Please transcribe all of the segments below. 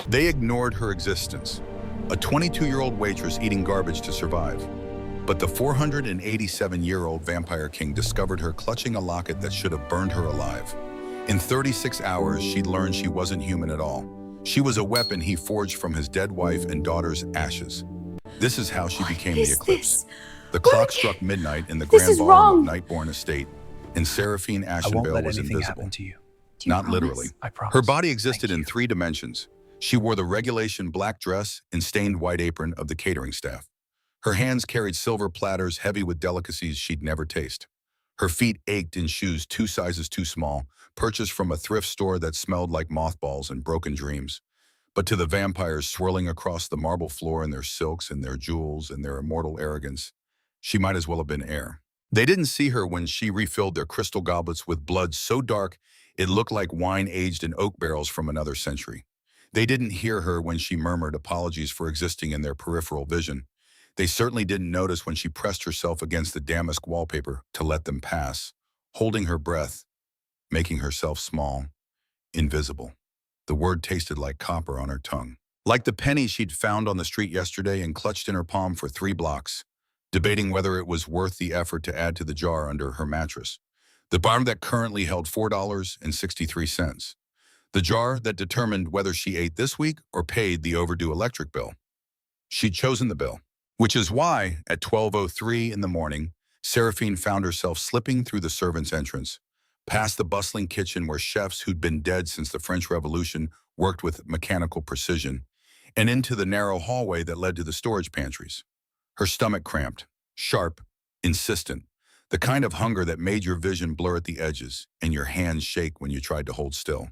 They ignored her existence, a 22-year-old waitress eating garbage to survive. But the 487-year-old vampire king discovered her clutching a locket that should have burned her alive. In 36 hours, she'd learned she wasn't human at all. She was a weapon he forged from his dead wife and daughter's ashes. This is how she became the Eclipse. The clock struck midnight in the grand ballroom of Nightborn Estate, and Seraphine Ashenvale was invisible. Not literally. Her body existed in 3 dimensions. She wore the regulation black dress and stained white apron of the catering staff. Her hands carried silver platters heavy with delicacies she'd never tasted. Her feet ached in shoes 2 sizes too small, purchased from a thrift store that smelled like mothballs and broken dreams. But to the vampires swirling across the marble floor in their silks and their jewels and their immortal arrogance, she might as well have been air. They didn't see her when she refilled their crystal goblets with blood so dark it looked like wine aged in oak barrels from another century. They didn't hear her when she murmured apologies for existing in their peripheral vision. They certainly didn't notice when she pressed herself against the damask wallpaper to let them pass, holding her breath, making herself small, invisible. The word tasted like copper on her tongue, like the penny she'd found on the street yesterday and clutched in her palm for 3 blocks, debating whether it was worth the effort to add to the jar under her mattress. The jar that currently held $4.63. The jar that determined whether she ate this week or paid the overdue electric bill. She'd chosen the bill, which is why, at 12:03 in the morning, Seraphine found herself slipping through the servants' entrance, past the bustling kitchen where chefs who'd been dead since the French Revolution worked with mechanical precision, and into the narrow hallway that led to the storage pantries. Her stomach cramped, sharp, insistent, the kind of hunger that made your vision blur at the edges and your hands shake when you tried to hold still.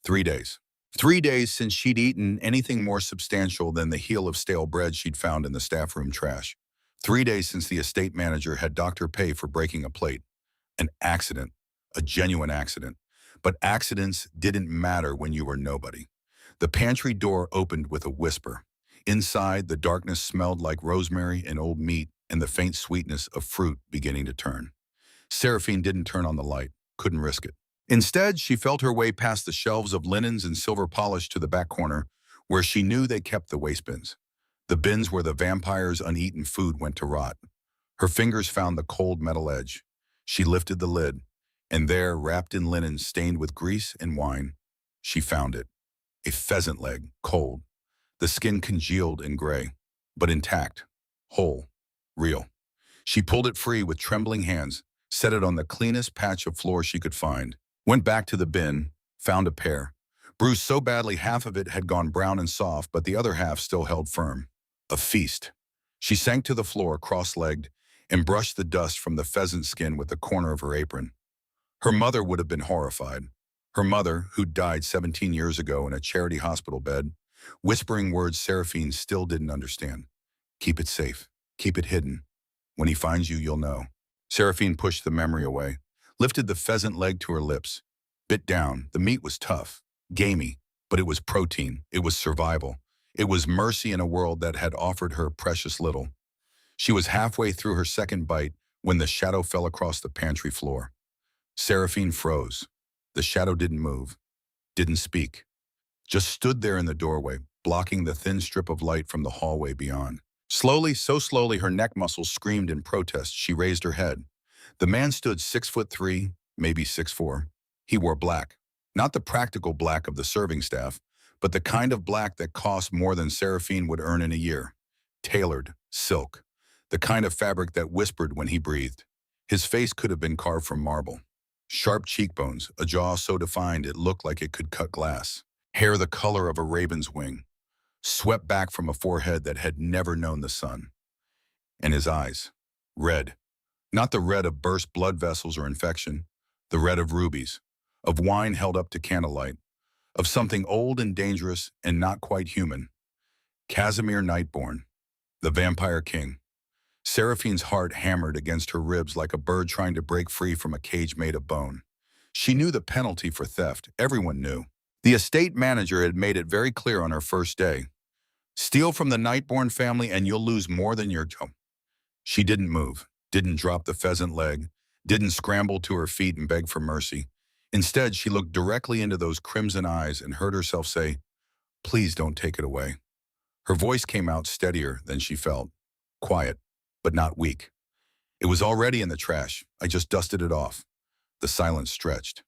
3 days. 3 days since she'd eaten anything more substantial than the heel of stale bread she'd found in the staff room trash. 3 days since the estate manager had docked her pay for breaking a plate. An accident. A genuine accident. But accidents didn't matter when you were nobody. The pantry door opened with a whisper. Inside, the darkness smelled like rosemary and old meat and the faint sweetness of fruit beginning to turn. Seraphine didn't turn on the light. Couldn't risk it. Instead, she felt her way past the shelves of linens and silver polish to the back corner, where she knew they kept the waste bins. The bins where the vampire's uneaten food went to rot. Her fingers found the cold metal edge. She lifted the lid, and there, wrapped in linen stained with grease and wine, she found it. A pheasant leg, cold. The skin congealed and gray, but intact, whole, real. She pulled it free with trembling hands, set it on the cleanest patch of floor she could find. Went back to the bin, found a pear. Bruised so badly half of it had gone brown and soft, but the other half still held firm. A feast. She sank to the floor, cross-legged, and brushed the dust from the pheasant skin with the corner of her apron. Her mother would have been horrified. Her mother, who'd died 17 years ago in a charity hospital bed, whispering words Seraphine still didn't understand. Keep it safe. Keep it hidden. When he finds you, you'll know. Seraphine pushed the memory away. Lifted the pheasant leg to her lips. Bit down. The meat was tough, gamey, but it was protein. It was survival. It was mercy in a world that had offered her precious little. She was halfway through her second bite when the shadow fell across the pantry floor. Seraphine froze. The shadow didn't move, didn't speak. Just stood there in the doorway, blocking the thin strip of light from the hallway beyond. Slowly, so slowly her neck muscles screamed in protest, she raised her head. The man stood 6'3", maybe 6'4". He wore black. Not the practical black of the serving staff, but the kind of black that cost more than Seraphine would earn in a year. Tailored, silk. The kind of fabric that whispered when he breathed. His face could have been carved from marble. Sharp cheekbones, a jaw so defined it looked like it could cut glass. Hair the color of a raven's wing. Swept back from a forehead that had never known the sun. And his eyes. Red. Not the red of burst blood vessels or infection, the red of rubies, of wine held up to candlelight, of something old and dangerous and not quite human. Casimir Nightborn, the vampire king. Seraphine's heart hammered against her ribs like a bird trying to break free from a cage made of bone. She knew the penalty for theft. Everyone knew. The estate manager had made it very clear on her first day. Steal from the Nightborn family and you'll lose more than your job. She didn't move. Didn't drop the pheasant leg, didn't scramble to her feet and beg for mercy. Instead, she looked directly into those crimson eyes and heard herself say, Please don't take it away. Her voice came out steadier than she felt. Quiet, but not weak. It was already in the trash. I just dusted it off. The silence stretched.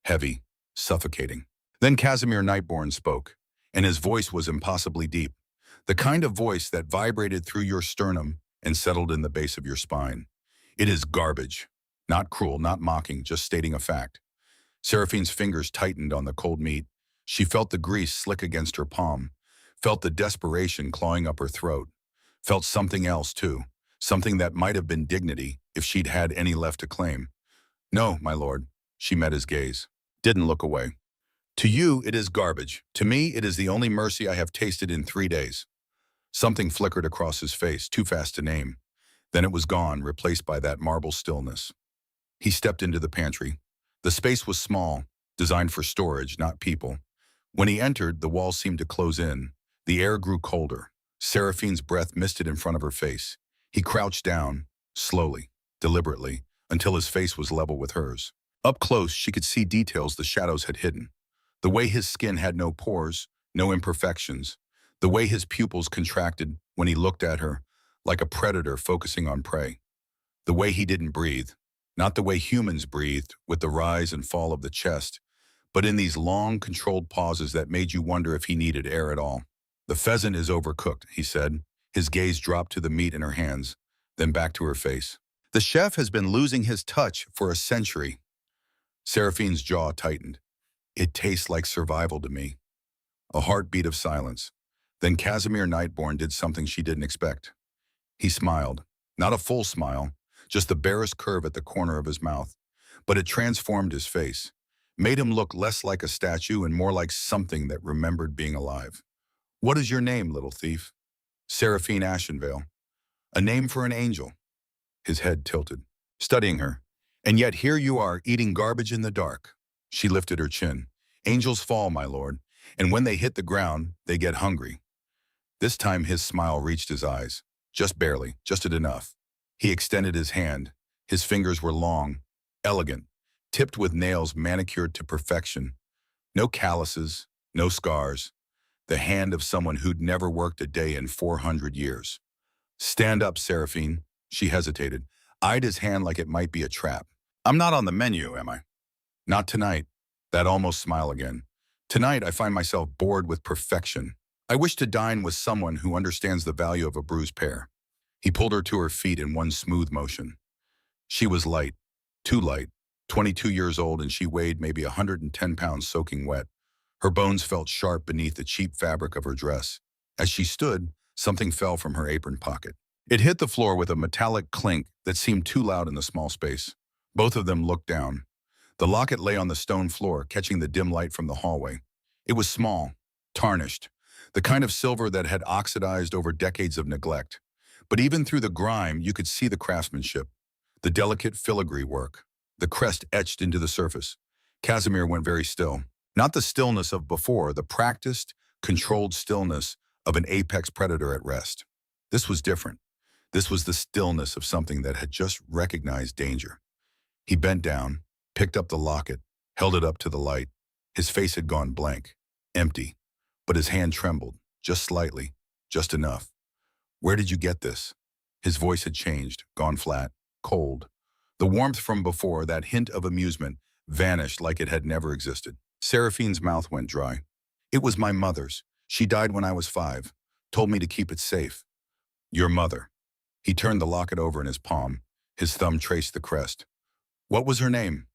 Heavy, suffocating. Then Casimir Nightborn spoke, and his voice was impossibly deep. The kind of voice that vibrated through your sternum and settled in the base of your spine. It is garbage. Not cruel, not mocking, just stating a fact. Seraphine's fingers tightened on the cold meat. She felt the grease slick against her palm, felt the desperation clawing up her throat, felt something else too, something that might have been dignity if she'd had any left to claim. No, my lord, she met his gaze, didn't look away. To you, it is garbage. To me, it is the only mercy I have tasted in 3 days. Something flickered across his face, too fast to name. Then it was gone, replaced by that marble stillness. He stepped into the pantry. The space was small, designed for storage, not people. When he entered, the walls seemed to close in. The air grew colder. Seraphine's breath misted in front of her face. He crouched down, slowly, deliberately, until his face was level with hers. Up close, she could see details the shadows had hidden. The way his skin had no pores, no imperfections. The way his pupils contracted when he looked at her, like a predator focusing on prey. The way he didn't breathe. Not the way humans breathed, with the rise and fall of the chest, but in these long, controlled pauses that made you wonder if he needed air at all. The pheasant is overcooked, he said. His gaze dropped to the meat in her hands, then back to her face. The chef has been losing his touch for a century. Seraphine's jaw tightened. It tastes like survival to me. A heartbeat of silence. Then Casimir Nightborn did something she didn't expect. He smiled. Not a full smile, just the barest curve at the corner of his mouth. But it transformed his face, made him look less like a statue and more like something that remembered being alive. What is your name, little thief? Seraphine Ashenvale. A name for an angel. His head tilted, studying her. And yet here you are, eating garbage in the dark. She lifted her chin. Angels fall, my lord, and when they hit the ground, they get hungry. This time his smile reached his eyes. Just barely, just enough. He extended his hand. His fingers were long, elegant, tipped with nails manicured to perfection. No calluses, no scars. The hand of someone who'd never worked a day in 400 years. Stand up, Seraphine. She hesitated, eyed his hand like it might be a trap. I'm not on the menu, am I? Not tonight. That almost smile again. Tonight I find myself bored with perfection. I wish to dine with someone who understands the value of a bruised pear. He pulled her to her feet in one smooth motion. She was light, too light, 22 years old, and she weighed maybe 110 pounds soaking wet. Her bones felt sharp beneath the cheap fabric of her dress. As she stood, something fell from her apron pocket. It hit the floor with a metallic clink that seemed too loud in the small space. Both of them looked down. The locket lay on the stone floor, catching the dim light from the hallway. It was small, tarnished, the kind of silver that had oxidized over decades of neglect. But even through the grime, you could see the craftsmanship, the delicate filigree work, the crest etched into the surface. Casimir went very still. Not the stillness of before, the practiced, controlled stillness of an apex predator at rest. This was different. This was the stillness of something that had just recognized danger. He bent down, picked up the locket, held it up to the light. His face had gone blank, empty, but his hand trembled, just slightly, just enough. Where did you get this? His voice had changed, gone flat, cold. The warmth from before, that hint of amusement, vanished like it had never existed. Seraphine's mouth went dry. It was my mother's. She died when I was 5, told me to keep it safe. Your mother. He turned the locket over in his palm. His thumb traced the crest. What was her name?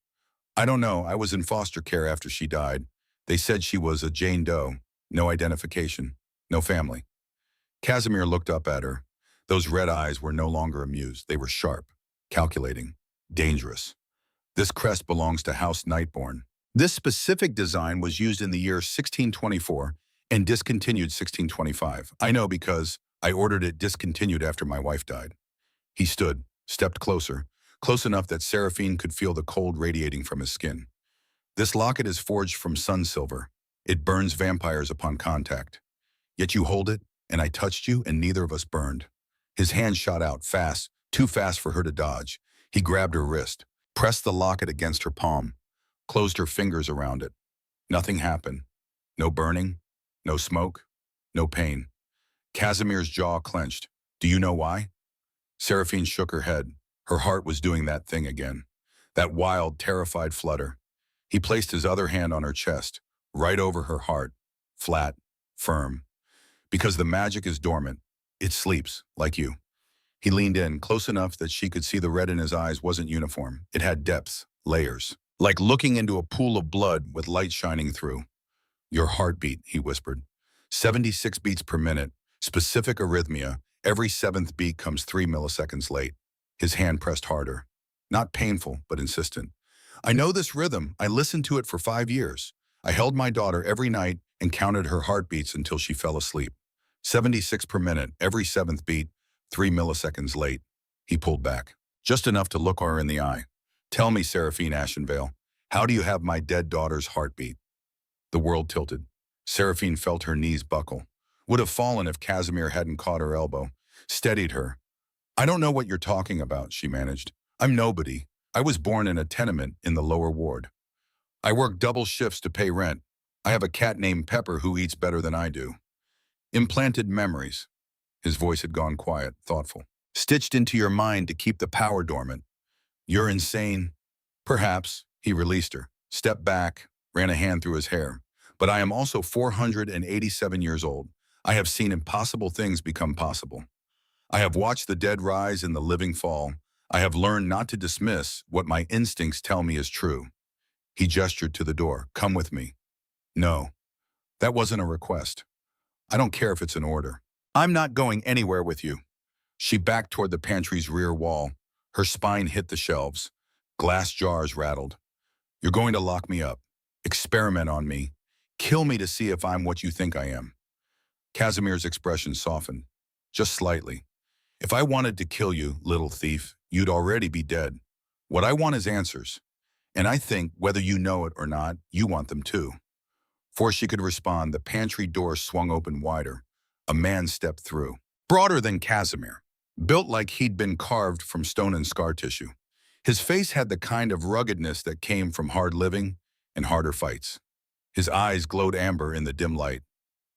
I don't know. I was in foster care after she died. They said she was a Jane Doe. No identification. No family. Casimir looked up at her. Those red eyes were no longer amused. They were sharp, calculating, dangerous. This crest belongs to House Nightborn. This specific design was used in the year 1624 and discontinued 1625. I know because I ordered it discontinued after my wife died. He stood, stepped closer, close enough that Seraphine could feel the cold radiating from his skin. This locket is forged from sun silver. It burns vampires upon contact. Yet you hold it, and I touched you, and neither of us burned. His hand shot out, fast, too fast for her to dodge. He grabbed her wrist, pressed the locket against her palm, closed her fingers around it. Nothing happened. No burning, No smoke, no pain. Casimir's jaw clenched. Do you know why? Seraphine shook her head. Her heart was doing that thing again. That wild, terrified flutter. He placed his other hand on her chest, right over her heart. Flat, firm. Because the magic is dormant. It sleeps, like you. He leaned in, close enough that she could see the red in his eyes wasn't uniform. It had depths, layers. Like looking into a pool of blood with light shining through. Your heartbeat, he whispered. 76 beats per minute. Specific arrhythmia. Every seventh beat comes 3 milliseconds late. His hand pressed harder. Not painful, but insistent. I know this rhythm. I listened to it for 5 years. I held my daughter every night and counted her heartbeats until she fell asleep. 76 per minute, every seventh beat, 3 milliseconds late. He pulled back, just enough to look her in the eye. Tell me, Seraphine Ashenvale, how do you have my dead daughter's heartbeat? The world tilted. Seraphine felt her knees buckle. Would have fallen if Casimir hadn't caught her elbow. Steadied her. I don't know what you're talking about, she managed. I'm nobody. I was born in a tenement in the lower ward. I work double shifts to pay rent. I have a cat named Pepper who eats better than I do. Implanted memories. His voice had gone quiet, thoughtful. Stitched into your mind to keep the power dormant. You're insane. Perhaps, he released her, stepped back, ran a hand through his hair. But I am also 487 years old. I have seen impossible things become possible. I have watched the dead rise and the living fall. I have learned not to dismiss what my instincts tell me is true. He gestured to the door. Come with me. No, that wasn't a request. I don't care if it's an order. I'm not going anywhere with you. She backed toward the pantry's rear wall. Her spine hit the shelves. Glass jars rattled. You're going to lock me up. Experiment on me. Kill me to see if I'm what you think I am. Casimir's expression softened, just slightly. If I wanted to kill you, little thief, you'd already be dead. What I want is answers. And I think, whether you know it or not, you want them too. Before she could respond, the pantry door swung open wider. A man stepped through. Broader than Casimir. Built like he'd been carved from stone and scar tissue. His face had the kind of ruggedness that came from hard living and harder fights. His eyes glowed amber in the dim light.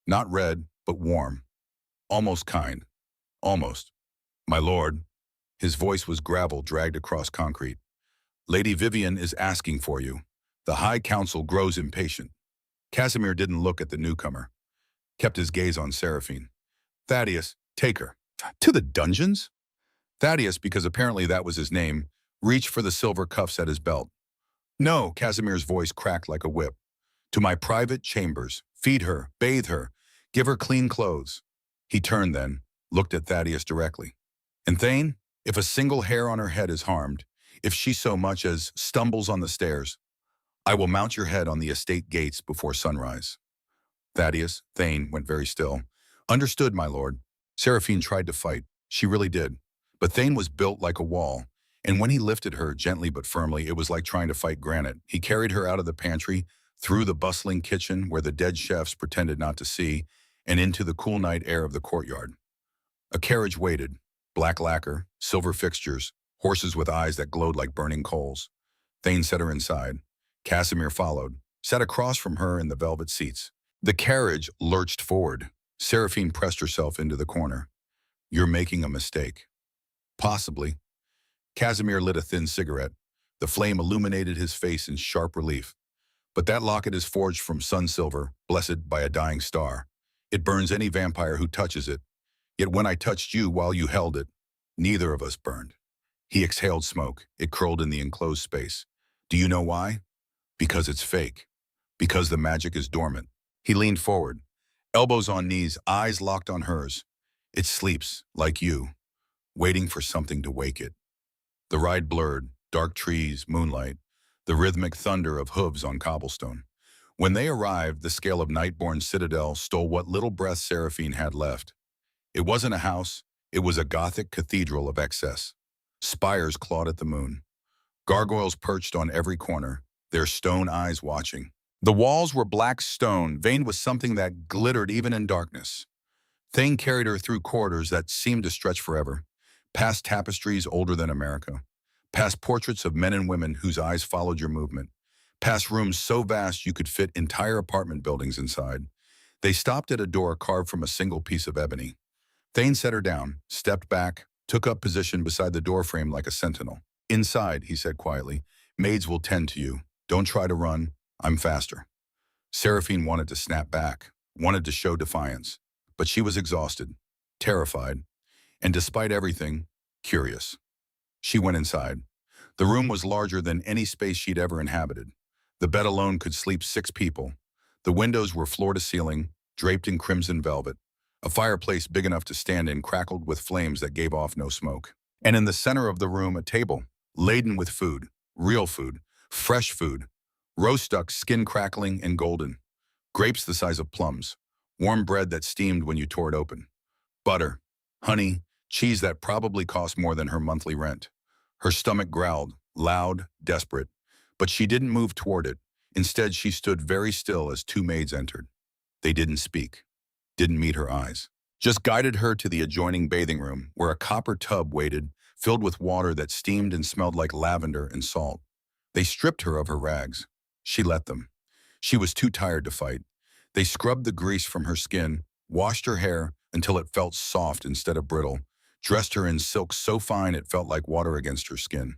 Not red, but warm. Almost kind. Almost. My lord. His voice was gravel dragged across concrete. Lady Vivian is asking for you. The High Council grows impatient. Casimir didn't look at the newcomer. Kept his gaze on Seraphine. Thaddeus, take her. To the dungeons? Thaddeus, because apparently that was his name, reached for the silver cuffs at his belt. No, Casimir's voice cracked like a whip. To my private chambers. Feed her, bathe her, give her clean clothes. He turned then, looked at Thaddeus directly. And Thane, if a single hair on her head is harmed, if she so much as stumbles on the stairs, I will mount your head on the estate gates before sunrise. Thaddeus, Thane, went very still. Understood, my lord. Seraphine tried to fight. She really did. But Thane was built like a wall, and when he lifted her, gently but firmly, it was like trying to fight granite. He carried her out of the pantry, through the bustling kitchen where the dead chefs pretended not to see, and into the cool night air of the courtyard. A carriage waited. Black lacquer, silver fixtures, horses with eyes that glowed like burning coals. Thane set her inside. Casimir followed, sat across from her in the velvet seats. The carriage lurched forward. Seraphine pressed herself into the corner. You're making a mistake. Possibly. Casimir lit a thin cigarette. The flame illuminated his face in sharp relief. But that locket is forged from sun silver, blessed by a dying star. It burns any vampire who touches it. Yet when I touched you while you held it, neither of us burned. He exhaled smoke. It curled in the enclosed space. Do you know why? Because it's fake. Because the magic is dormant. He leaned forward, elbows on knees, eyes locked on hers. It sleeps, like you, waiting for something to wake it. The ride blurred, dark trees, moonlight, the rhythmic thunder of hooves on cobblestone. When they arrived, the scale of Nightborn Citadel stole what little breath Seraphine had left. It wasn't a house, it was a Gothic cathedral of excess. Spires clawed at the moon. Gargoyles perched on every corner, their stone eyes watching. The walls were black stone, veined with something that glittered even in darkness. Thane carried her through corridors that seemed to stretch forever, past tapestries older than America, past portraits of men and women whose eyes followed your movement, past rooms so vast you could fit entire apartment buildings inside. They stopped at a door carved from a single piece of ebony. Thane set her down, stepped back, took up position beside the doorframe like a sentinel. Inside, he said quietly, maids will tend to you. Don't try to run. I'm faster. Seraphine wanted to snap back, wanted to show defiance, but she was exhausted, terrified, and despite everything, curious. She went inside. The room was larger than any space she'd ever inhabited. The bed alone could sleep 6 people. The windows were floor to ceiling, draped in crimson velvet. A fireplace big enough to stand in crackled with flames that gave off no smoke. And in the center of the room, a table, laden with food, real food, fresh food, roast duck, skin crackling and golden, grapes the size of plums, warm bread that steamed when you tore it open, butter, honey, cheese that probably cost more than her monthly rent. Her stomach growled, loud, desperate, but she didn't move toward it. Instead, she stood very still as 2 maids entered. They didn't speak, didn't meet her eyes, just guided her to the adjoining bathing room where a copper tub waited, filled with water that steamed and smelled like lavender and salt. They stripped her of her rags. She let them. She was too tired to fight. They scrubbed the grease from her skin, washed her hair until it felt soft instead of brittle, dressed her in silk so fine it felt like water against her skin.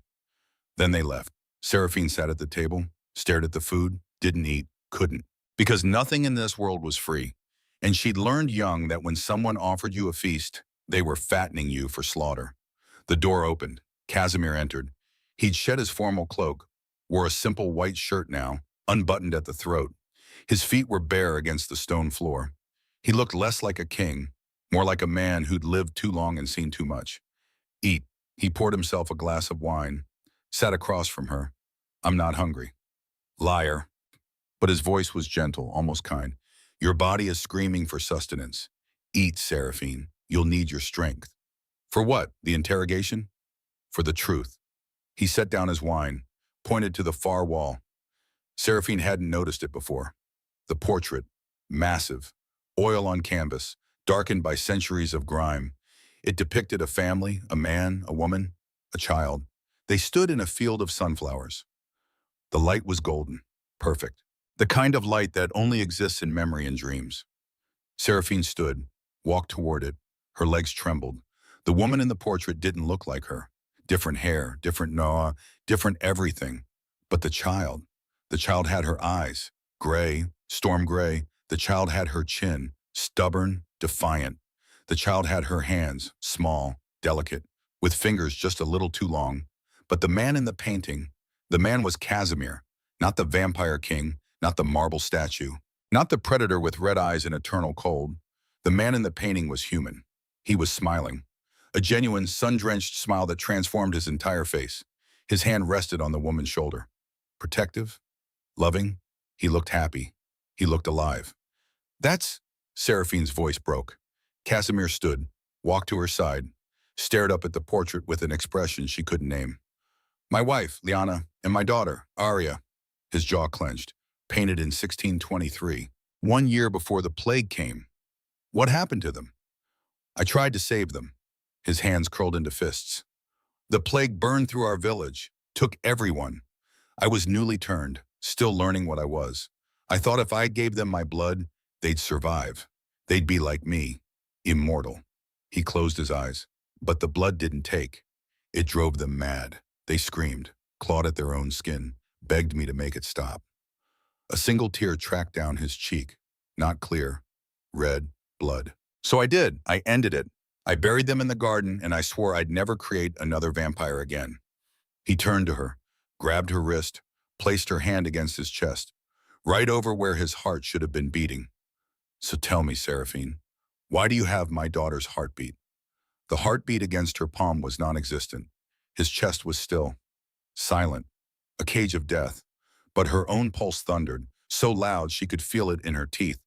Then they left. Seraphine sat at the table, stared at the food, didn't eat, couldn't. Because nothing in this world was free. And she'd learned young that when someone offered you a feast, they were fattening you for slaughter. The door opened. Casimir entered. He'd shed his formal cloak, wore a simple white shirt now, unbuttoned at the throat. His feet were bare against the stone floor. He looked less like a king, more like a man who'd lived too long and seen too much. Eat. He poured himself a glass of wine, sat across from her. I'm not hungry. Liar. But his voice was gentle, almost kind. Your body is screaming for sustenance. Eat, Seraphine. You'll need your strength. For what? The interrogation? For the truth. He set down his wine, pointed to the far wall. Seraphine hadn't noticed it before. The portrait, massive, oil on canvas, darkened by centuries of grime. It depicted a family, a man, a woman, a child. They stood in a field of sunflowers. The light was golden, perfect. The kind of light that only exists in memory and dreams. Seraphine stood, walked toward it. Her legs trembled. The woman in the portrait didn't look like her. Different hair, different Noah, different everything. But the child had her eyes, gray, storm gray. The child had her chin, stubborn, defiant. The child had her hands, small, delicate, with fingers just a little too long. But the man in the painting, the man was Casimir, not the vampire king, not the marble statue, not the predator with red eyes and eternal cold. The man in the painting was human. He was smiling. A genuine, sun-drenched smile that transformed his entire face. His hand rested on the woman's shoulder. Protective, loving, he looked happy. He looked alive. That's... Seraphine's voice broke. Casimir stood, walked to her side, stared up at the portrait with an expression she couldn't name. My wife, Liana, and my daughter, Aria. His jaw clenched. Painted in 1623, 1 year before the plague came. What happened to them? I tried to save them. His hands curled into fists. The plague burned through our village, took everyone. I was newly turned, still learning what I was. I thought if I gave them my blood, they'd survive. They'd be like me, immortal. He closed his eyes. But the blood didn't take. It drove them mad. They screamed, clawed at their own skin, begged me to make it stop. A single tear tracked down his cheek, not clear, red, blood. So I did. I ended it. I buried them in the garden, and I swore I'd never create another vampire again. He turned to her, grabbed her wrist, placed her hand against his chest, right over where his heart should have been beating. So tell me, Seraphine, why do you have my daughter's heartbeat? The heartbeat against her palm was non-existent. His chest was still, silent, a cage of death. But her own pulse thundered, so loud she could feel it in her teeth.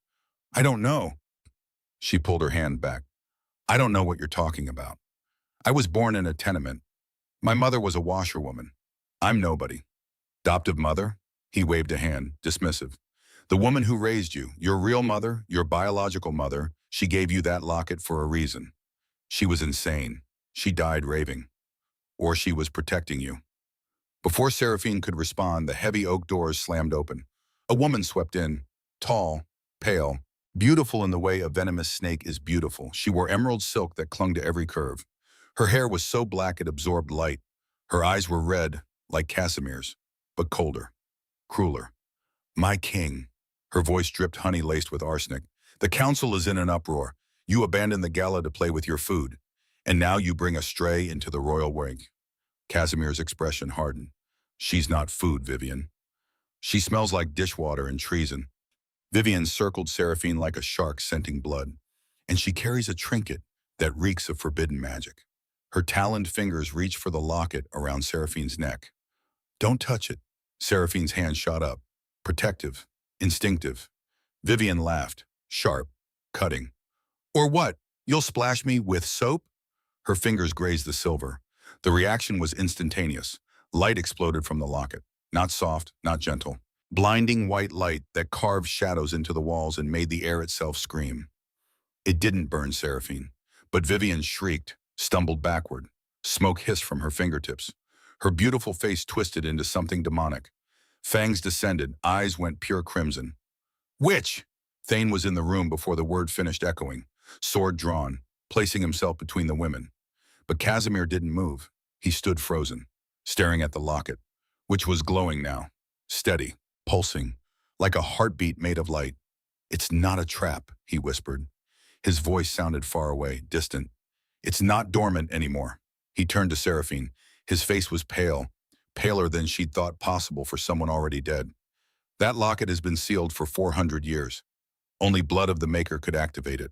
I don't know. She pulled her hand back. I don't know what you're talking about. I was born in a tenement. My mother was a washerwoman. I'm nobody. Adoptive mother? He waved a hand, dismissive. The woman who raised you, your real mother, your biological mother, she gave you that locket for a reason. She was insane. She died raving. Or she was protecting you. Before Seraphine could respond, the heavy oak doors slammed open. A woman swept in, tall, pale, Beautiful in the way a venomous snake is beautiful, she wore emerald silk that clung to every curve. Her hair was so black it absorbed light. Her eyes were red, like Casimir's, but colder, crueler. My king. Her voice dripped honey laced with arsenic. The council is in an uproar. You abandoned the gala to play with your food, and now you bring a stray into the royal wing. Casimir's expression hardened. She's not food, Vivian. She smells like dishwater and treason. Vivian circled Seraphine like a shark scenting blood, and she carries a trinket that reeks of forbidden magic. Her taloned fingers reach for the locket around Seraphine's neck. Don't touch it. Seraphine's hand shot up. Protective, instinctive. Vivian laughed, sharp, cutting. Or what? You'll splash me with soap? Her fingers grazed the silver. The reaction was instantaneous. Light exploded from the locket. Not soft, not gentle. Blinding white light that carved shadows into the walls and made the air itself scream. It didn't burn Seraphine, but Vivian shrieked, stumbled backward. Smoke hissed from her fingertips. Her beautiful face twisted into something demonic. Fangs descended, eyes went pure crimson. Witch! Thane was in the room before the word finished echoing, sword drawn, placing himself between the women. But Casimir didn't move. He stood frozen, staring at the locket, which was glowing now, steady, pulsing, like a heartbeat made of light. It's not a trap, he whispered. His voice sounded far away, distant. It's not dormant anymore. He turned to Seraphine. His face was pale, paler than she'd thought possible for someone already dead. That locket has been sealed for 400 years. Only blood of the maker could activate it.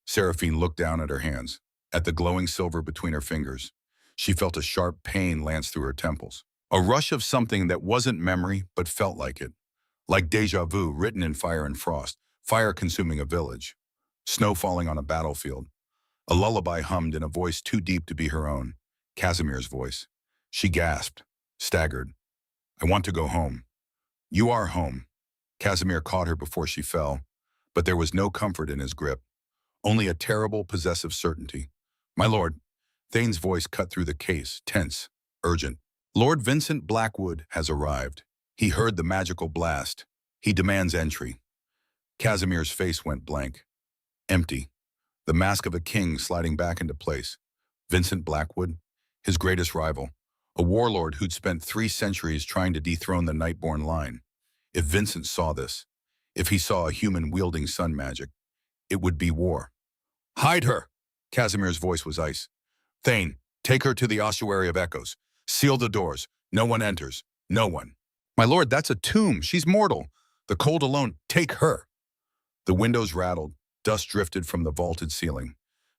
Seraphine looked down at her hands, at the glowing silver between her fingers. She felt a sharp pain lance through her temples. A rush of something that wasn't memory, but felt like it. Like déjà vu written in fire and frost, fire consuming a village. Snow falling on a battlefield. A lullaby hummed in a voice too deep to be her own. Casimir's voice. She gasped, staggered. I want to go home. You are home. Casimir caught her before she fell, but there was no comfort in his grip. Only a terrible, possessive certainty. My lord. Thane's voice cut through the case, tense, urgent. Lord Vincent Blackwood has arrived. He heard the magical blast. He demands entry. Casimir's face went blank. Empty. The mask of a king sliding back into place. Vincent Blackwood, his greatest rival. A warlord who'd spent 3 centuries trying to dethrone the Nightborn line. If Vincent saw this, if he saw a human wielding sun magic, it would be war. Hide her! Casimir's voice was ice. Thane, take her to the ossuary of echoes. Seal the doors. No one enters. No one. My lord, that's a tomb. She's mortal. The cold alone. Take her. The windows rattled. Dust drifted from the vaulted ceiling.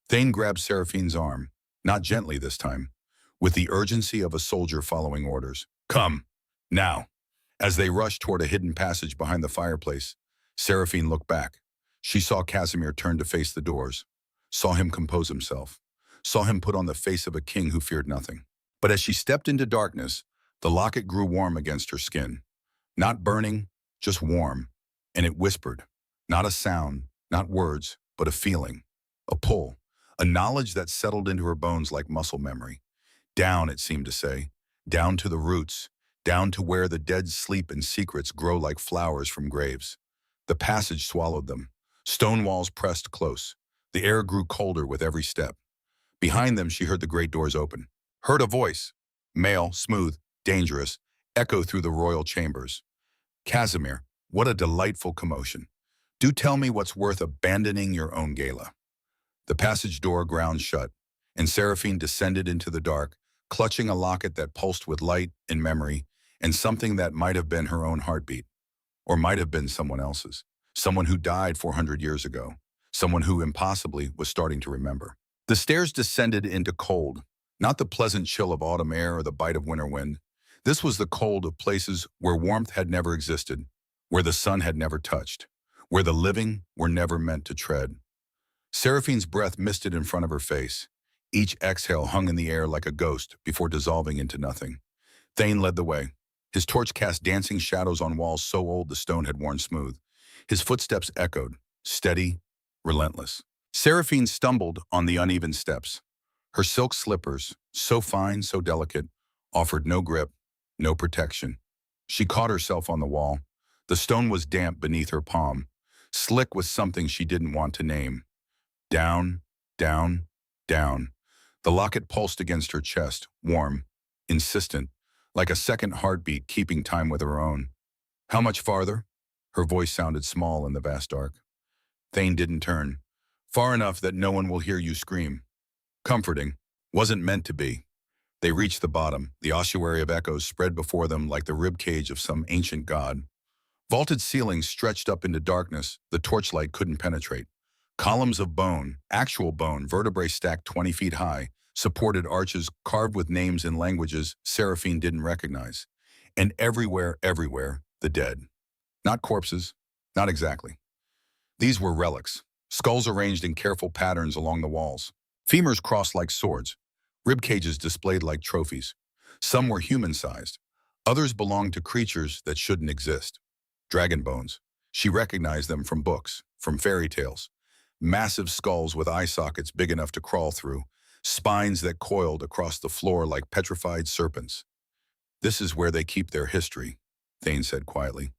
Thane grabbed Seraphine's arm, not gently this time, with the urgency of a soldier following orders. Come, now. As they rushed toward a hidden passage behind the fireplace, Seraphine looked back. She saw Casimir turn to face the doors, saw him compose himself, saw him put on the face of a king who feared nothing. But as she stepped into darkness, the locket grew warm against her skin. Not burning, just warm. And it whispered, not a sound, not words, but a feeling, a pull, a knowledge that settled into her bones like muscle memory. Down, it seemed to say, down to the roots, down to where the dead sleep and secrets grow like flowers from graves. The passage swallowed them. Stone walls pressed close. The air grew colder with every step. Behind them, she heard the great doors open. Heard a voice, male, smooth, dangerous, echo through the royal chambers. Casimir, what a delightful commotion. Do tell me what's worth abandoning your own gala. The passage door ground shut, and Seraphine descended into the dark, clutching a locket that pulsed with light and memory, and something that might have been her own heartbeat, or might have been someone else's, someone who died 400 years ago, someone who impossibly was starting to remember. The stairs descended into cold, not the pleasant chill of autumn air or the bite of winter wind. This was the cold of places where warmth had never existed, where the sun had never touched, where the living were never meant to tread. Seraphine's breath misted in front of her face. Each exhale hung in the air like a ghost before dissolving into nothing. Thane led the way. His torch cast dancing shadows on walls so old the stone had worn smooth. His footsteps echoed, steady, relentless. Seraphine stumbled on the uneven steps. Her silk slippers, so fine, so delicate, offered no grip, no protection. She caught herself on the wall. The stone was damp beneath her palm. slick with something she didn't want to name. Down, down, down. The locket pulsed against her chest, warm, insistent, like a second heartbeat keeping time with her own. How much farther? Her voice sounded small in the vast dark. Thane didn't turn. Far enough that no one will hear you scream. Comforting. Wasn't meant to be. They reached the bottom. The ossuary of echoes spread before them like the ribcage of some ancient god. Vaulted ceilings stretched up into darkness the torchlight couldn't penetrate. Columns of bone, actual bone, vertebrae stacked 20 feet high, supported arches carved with names in languages Seraphine didn't recognize. And everywhere, the dead. Not corpses, not exactly. These were relics, skulls arranged in careful patterns along the walls. Femurs crossed like swords, rib cages displayed like trophies. Some were human-sized. Others belonged to creatures that shouldn't exist. Dragon bones. She recognized them from books, from fairy tales. Massive skulls with eye sockets big enough to crawl through, spines that coiled across the floor like petrified serpents. This is where they keep their history, Thane said quietly.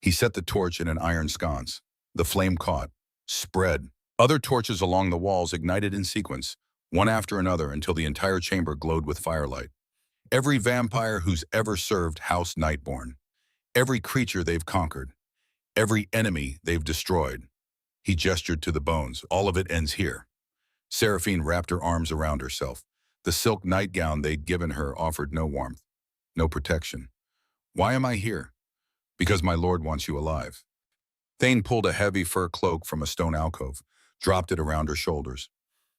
He set the torch in an iron sconce. The flame caught, spread. Other torches along the walls ignited in sequence, one after another until the entire chamber glowed with firelight. Every vampire who's ever served House Nightborn. Every creature they've conquered. Every enemy they've destroyed. He gestured to the bones. All of it ends here. Seraphine wrapped her arms around herself. The silk nightgown they'd given her offered no warmth, no protection. Why am I here? Because my lord wants you alive. Thane pulled a heavy fur cloak from a stone alcove, dropped it around her shoulders.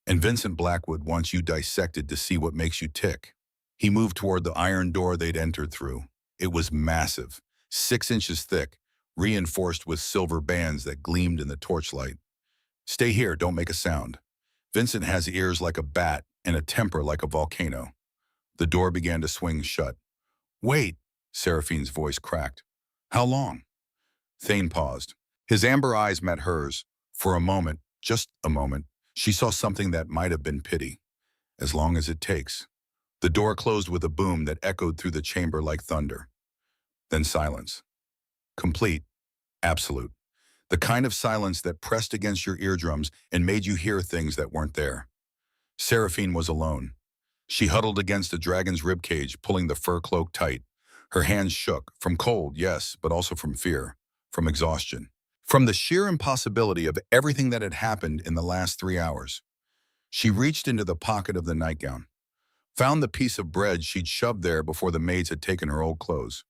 And Vincent Blackwood wants you dissected to see what makes you tick. He moved toward the iron door they'd entered through. It was massive, 6 inches thick, reinforced with silver bands that gleamed in the torchlight. Stay here, don't make a sound. Vincent has ears like a bat and a temper like a volcano. The door began to swing shut. Wait, Seraphine's voice cracked. How long? Thane paused. His amber eyes met hers. For a moment, just a moment, she saw something that might have been pity. As long as it takes. The door closed with a boom that echoed through the chamber like thunder. Then silence. Complete. Absolute. The kind of silence that pressed against your eardrums and made you hear things that weren't there. Seraphine was alone. She huddled against the dragon's ribcage, pulling the fur cloak tight. Her hands shook, from cold, yes, but also from fear, from exhaustion, from the sheer impossibility of everything that had happened in the last 3 hours. She reached into the pocket of the nightgown, found the piece of bread she'd shoved there before the maids had taken her old clothes.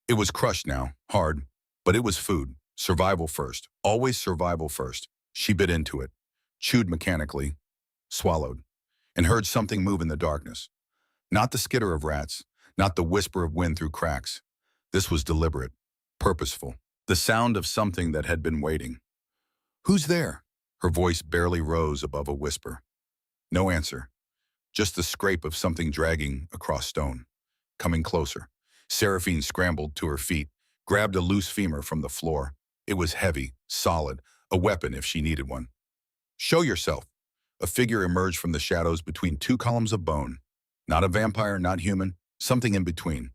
It was crushed now, hard, but it was food. Survival first, always survival first. She bit into it, chewed mechanically, swallowed, and heard something move in the darkness. Not the skitter of rats, not the whisper of wind through cracks. This was deliberate, purposeful, the sound of something that had been waiting. Who's there? Her voice barely rose above a whisper. No answer, just the scrape of something dragging across stone, coming closer. Seraphine scrambled to her feet, grabbed a loose femur from the floor. It was heavy, solid, a weapon if she needed one. Show yourself. A figure emerged from the shadows between 2 columns of bone. Not a vampire, not human, something in between.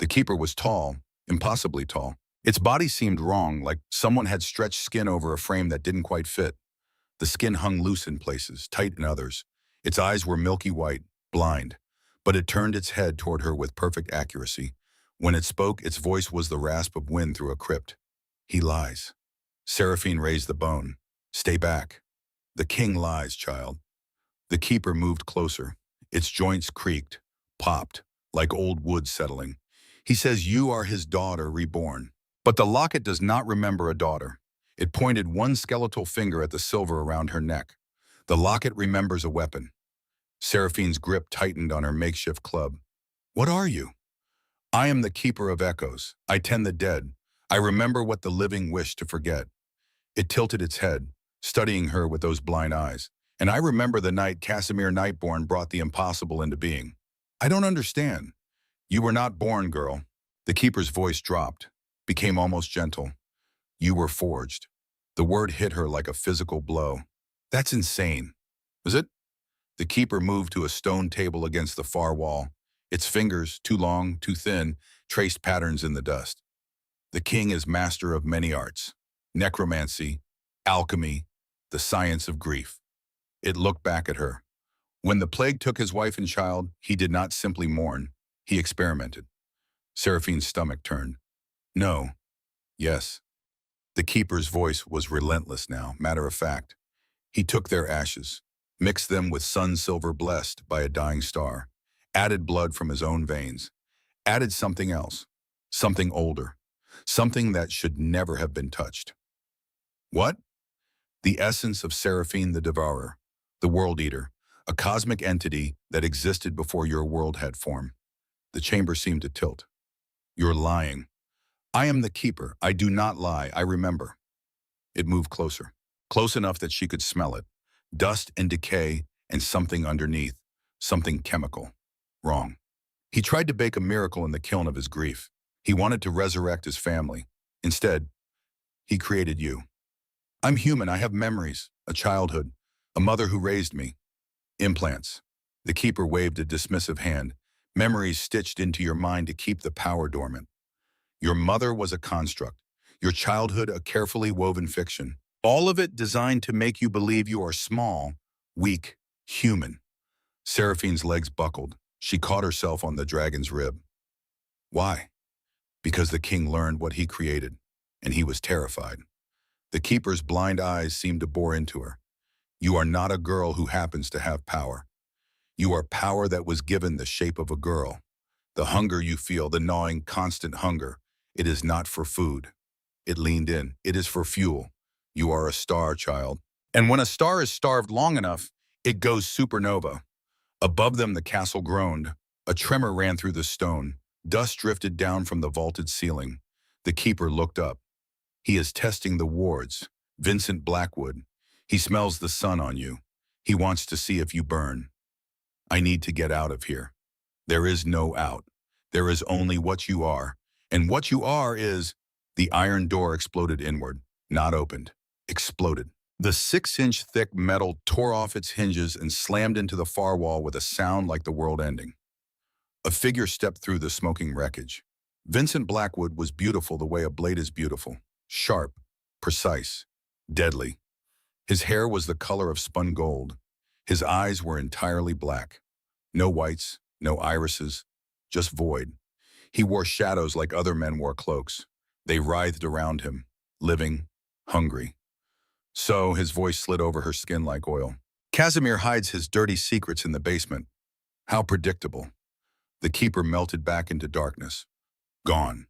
The keeper was tall, impossibly tall. Its body seemed wrong, like someone had stretched skin over a frame that didn't quite fit. The skin hung loose in places, tight in others. Its eyes were milky white, blind, but it turned its head toward her with perfect accuracy. When it spoke, its voice was the rasp of wind through a crypt. He lies. Seraphine raised the bone. Stay back. The king lies, child. The keeper moved closer. Its joints creaked, popped, like old wood settling. He says you are his daughter reborn. But the locket does not remember a daughter. It pointed one skeletal finger at the silver around her neck. The locket remembers a weapon. Seraphine's grip tightened on her makeshift club. What are you? I am the keeper of echoes. I tend the dead. I remember what the living wish to forget. It tilted its head, studying her with those blind eyes. And I remember the night Casimir Nightborn brought the impossible into being. I don't understand. You were not born, girl. The keeper's voice dropped, became almost gentle. You were forged. The word hit her like a physical blow. That's insane. Was it? The keeper moved to a stone table against the far wall. Its fingers, too long, too thin, traced patterns in the dust. The king is master of many arts. necromancy, alchemy, the science of grief. It looked back at her. When the plague took his wife and child, he did not simply mourn, he experimented. Seraphine's stomach turned. No. Yes. The keeper's voice was relentless now, matter of fact. He took their ashes, mixed them with sun silver blessed by a dying star, added blood from his own veins, added something else, something older, something that should never have been touched. What? The essence of Seraphine the Devourer, the World Eater, a cosmic entity that existed before your world had form. The chamber seemed to tilt. You're lying. I am the keeper. I do not lie. I remember. It moved closer, close enough that she could smell it. Dust and decay and something underneath, something chemical. Wrong. He tried to bake a miracle in the kiln of his grief. He wanted to resurrect his family. Instead, he created you. I'm human. I have memories, a childhood, a mother who raised me. Implants. The keeper waved a dismissive hand. Memories stitched into your mind to keep the power dormant. Your mother was a construct. Your childhood a carefully woven fiction. All of it designed to make you believe you are small, weak, human. Seraphine's legs buckled. She caught herself on the dragon's rib. Why? Because the king learned what he created, and he was terrified. The keeper's blind eyes seemed to bore into her. You are not a girl who happens to have power. You are power that was given the shape of a girl. The hunger you feel, the gnawing, constant hunger, it is not for food. It leaned in. It is for fuel. You are a star, child. And when a star is starved long enough, it goes supernova. Above them, the castle groaned. A tremor ran through the stone. Dust drifted down from the vaulted ceiling. The keeper looked up. He is testing the wards. Vincent Blackwood. He smells the sun on you. He wants to see if you burn. I need to get out of here. There is no out. There is only what you are. And what you are is... The iron door exploded inward, not opened. Exploded. The 6-inch thick metal tore off its hinges and slammed into the far wall with a sound like the world ending. A figure stepped through the smoking wreckage. Vincent Blackwood was beautiful the way a blade is beautiful. Sharp, precise, deadly. His hair was the color of spun gold. His eyes were entirely black. No whites, no irises, just void. He wore shadows like other men wore cloaks. They writhed around him, living, hungry. So his voice slid over her skin like oil. Casimir hides his dirty secrets in the basement. How predictable. The keeper melted back into darkness. Gone.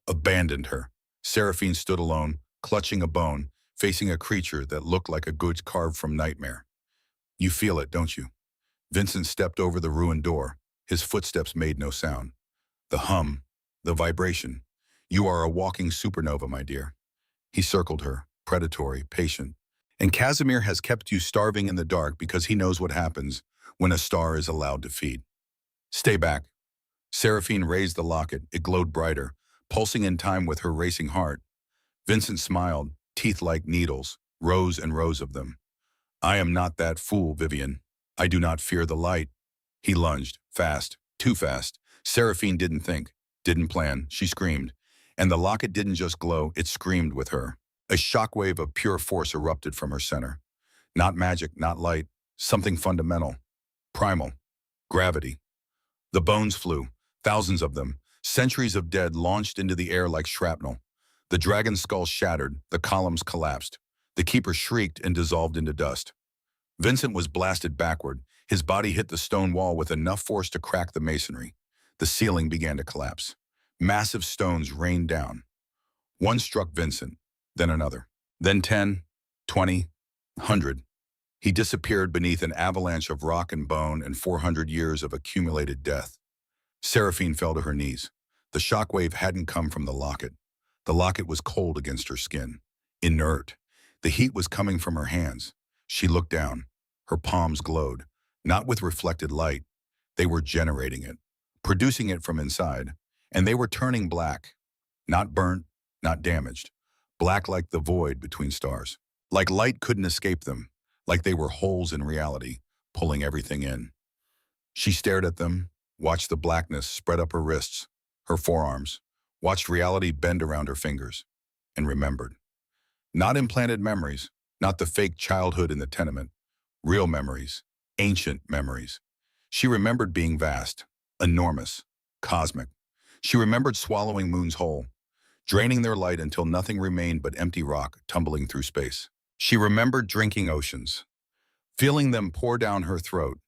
Abandoned her. Seraphine stood alone, clutching a bone, facing a creature that looked like a goose carved from nightmare. You feel it, don't you? Vincent stepped over the ruined door. His footsteps made no sound. The hum, the vibration. You are a walking supernova, my dear. He circled her, predatory, patient. And Casimir has kept you starving in the dark because he knows what happens when a star is allowed to feed. Stay back. Seraphine raised the locket. It glowed brighter, pulsing in time with her racing heart. Vincent smiled, teeth like needles, rows and rows of them. I am not that fool, Vivian. I do not fear the light. He lunged, fast, too fast. Seraphine didn't think, didn't plan. She screamed. And the locket didn't just glow, it screamed with her. A shockwave of pure force erupted from her center. Not magic, not light, something fundamental. Primal. Gravity. The bones flew, thousands of them. Centuries of dead launched into the air like shrapnel. The dragon's skull shattered, the columns collapsed. The keeper shrieked and dissolved into dust. Vincent was blasted backward. His body hit the stone wall with enough force to crack the masonry. The ceiling began to collapse. Massive stones rained down. One struck Vincent, then another. Then 10, 20, 100. He disappeared beneath an avalanche of rock and bone and 400 years of accumulated death. Seraphine fell to her knees. The shockwave hadn't come from the locket. The locket was cold against her skin, inert. The heat was coming from her hands. She looked down. Her palms glowed, not with reflected light. They were generating it, producing it from inside. And they were turning black, not burnt, not damaged, black like the void between stars. Like light couldn't escape them, like they were holes in reality, pulling everything in. She stared at them, watched the blackness spread up her wrists, her forearms, watched reality bend around her fingers, and remembered. Not implanted memories, not the fake childhood in the tenement. Real memories, ancient memories. She remembered being vast, enormous, cosmic. She remembered swallowing moons whole, draining their light until nothing remained but empty rock tumbling through space. She remembered drinking oceans, feeling them pour down her throat,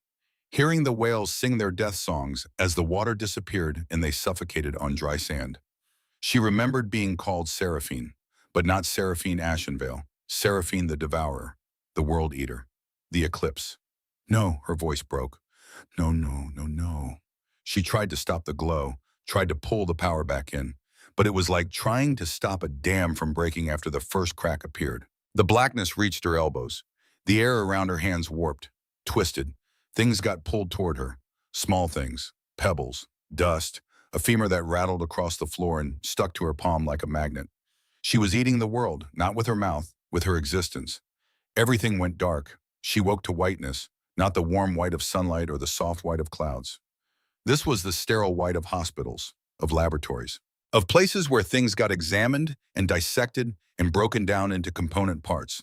hearing the whales sing their death songs as the water disappeared and they suffocated on dry sand. She remembered being called Seraphine, but not Seraphine Ashenvale, Seraphine the Devourer, the World Eater, the Eclipse. No, her voice broke. No, no, no, no. She tried to stop the glow, tried to pull the power back in, but it was like trying to stop a dam from breaking after the first crack appeared. The blackness reached her elbows. The air around her hands warped, twisted. Things got pulled toward her. Small things, pebbles, dust, a femur that rattled across the floor and stuck to her palm like a magnet. She was eating the world, not with her mouth, with her existence. Everything went dark. She woke to whiteness, not the warm white of sunlight or the soft white of clouds. This was the sterile white of hospitals, of laboratories, of places where things got examined and dissected and broken down into component parts.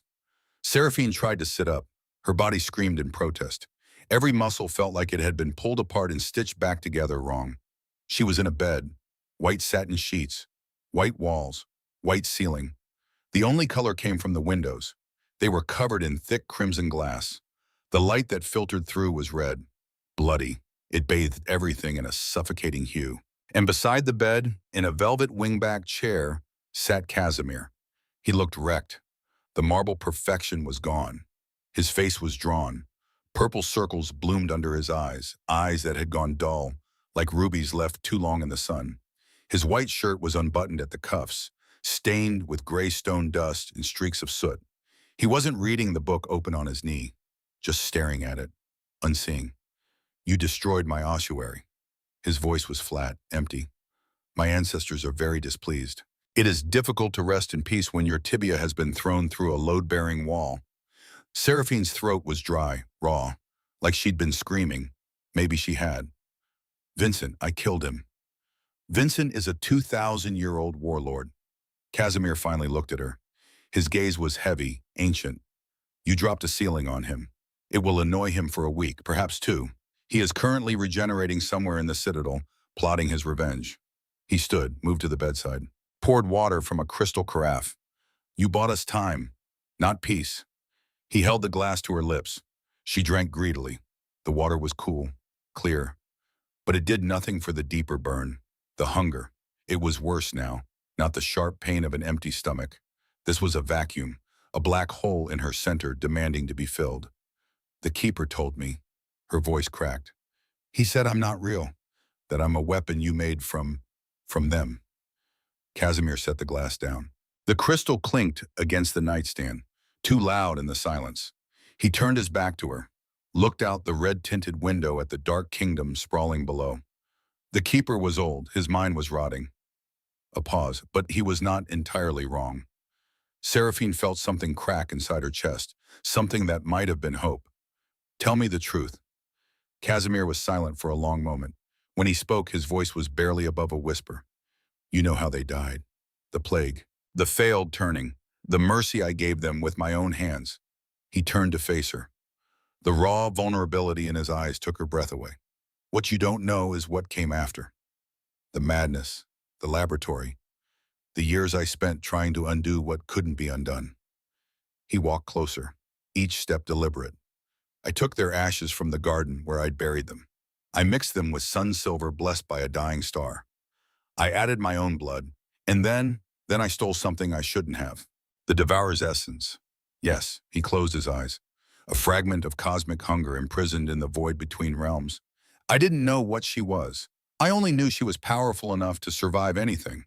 Seraphine tried to sit up. Her body screamed in protest. Every muscle felt like it had been pulled apart and stitched back together wrong. She was in a bed, white satin sheets, white walls, white ceiling. The only color came from the windows. They were covered in thick crimson glass. The light that filtered through was red, bloody. It bathed everything in a suffocating hue. And beside the bed, in a velvet wingback chair, sat Casimir. He looked wrecked. The marble perfection was gone. His face was drawn. Purple circles bloomed under his eyes, eyes that had gone dull, like rubies left too long in the sun. His white shirt was unbuttoned at the cuffs, stained with gray stone dust and streaks of soot. He wasn't reading the book open on his knee, just staring at it, unseeing. You destroyed my ossuary. His voice was flat, empty. My ancestors are very displeased. It is difficult to rest in peace when your tibia has been thrown through a load-bearing wall. Seraphine's throat was dry, raw, like she'd been screaming. Maybe she had. Vincent, I killed him. Vincent is a 2,000-year-old warlord. Casimir finally looked at her. His gaze was heavy, ancient. You dropped a ceiling on him. It will annoy him for a week, perhaps two. He is currently regenerating somewhere in the citadel, plotting his revenge. He stood, moved to the bedside, poured water from a crystal carafe. You bought us time, not peace. He held the glass to her lips. She drank greedily. The water was cool, clear. But it did nothing for the deeper burn, the hunger. It was worse now, not the sharp pain of an empty stomach. This was a vacuum, a black hole in her center demanding to be filled. The keeper told me. Her voice cracked. He said I'm not real, that I'm a weapon you made from them. Casimir set the glass down. The crystal clinked against the nightstand, too loud in the silence. He turned his back to her, looked out the red-tinted window at the dark kingdom sprawling below. The keeper was old, his mind was rotting. A pause, but he was not entirely wrong. Seraphine felt something crack inside her chest, something that might have been hope. Tell me the truth. Casimir was silent for a long moment. When he spoke, his voice was barely above a whisper. You know how they died. The plague, the failed turning, the mercy I gave them with my own hands. He turned to face her. The raw vulnerability in his eyes took her breath away. What you don't know is what came after. The madness, the laboratory, the years I spent trying to undo what couldn't be undone. He walked closer, each step deliberate. I took their ashes from the garden where I'd buried them. I mixed them with sun silver blessed by a dying star. I added my own blood, and then I stole something I shouldn't have. The devourer's essence. Yes, he closed his eyes. A fragment of cosmic hunger imprisoned in the void between realms. I didn't know what she was. I only knew she was powerful enough to survive anything.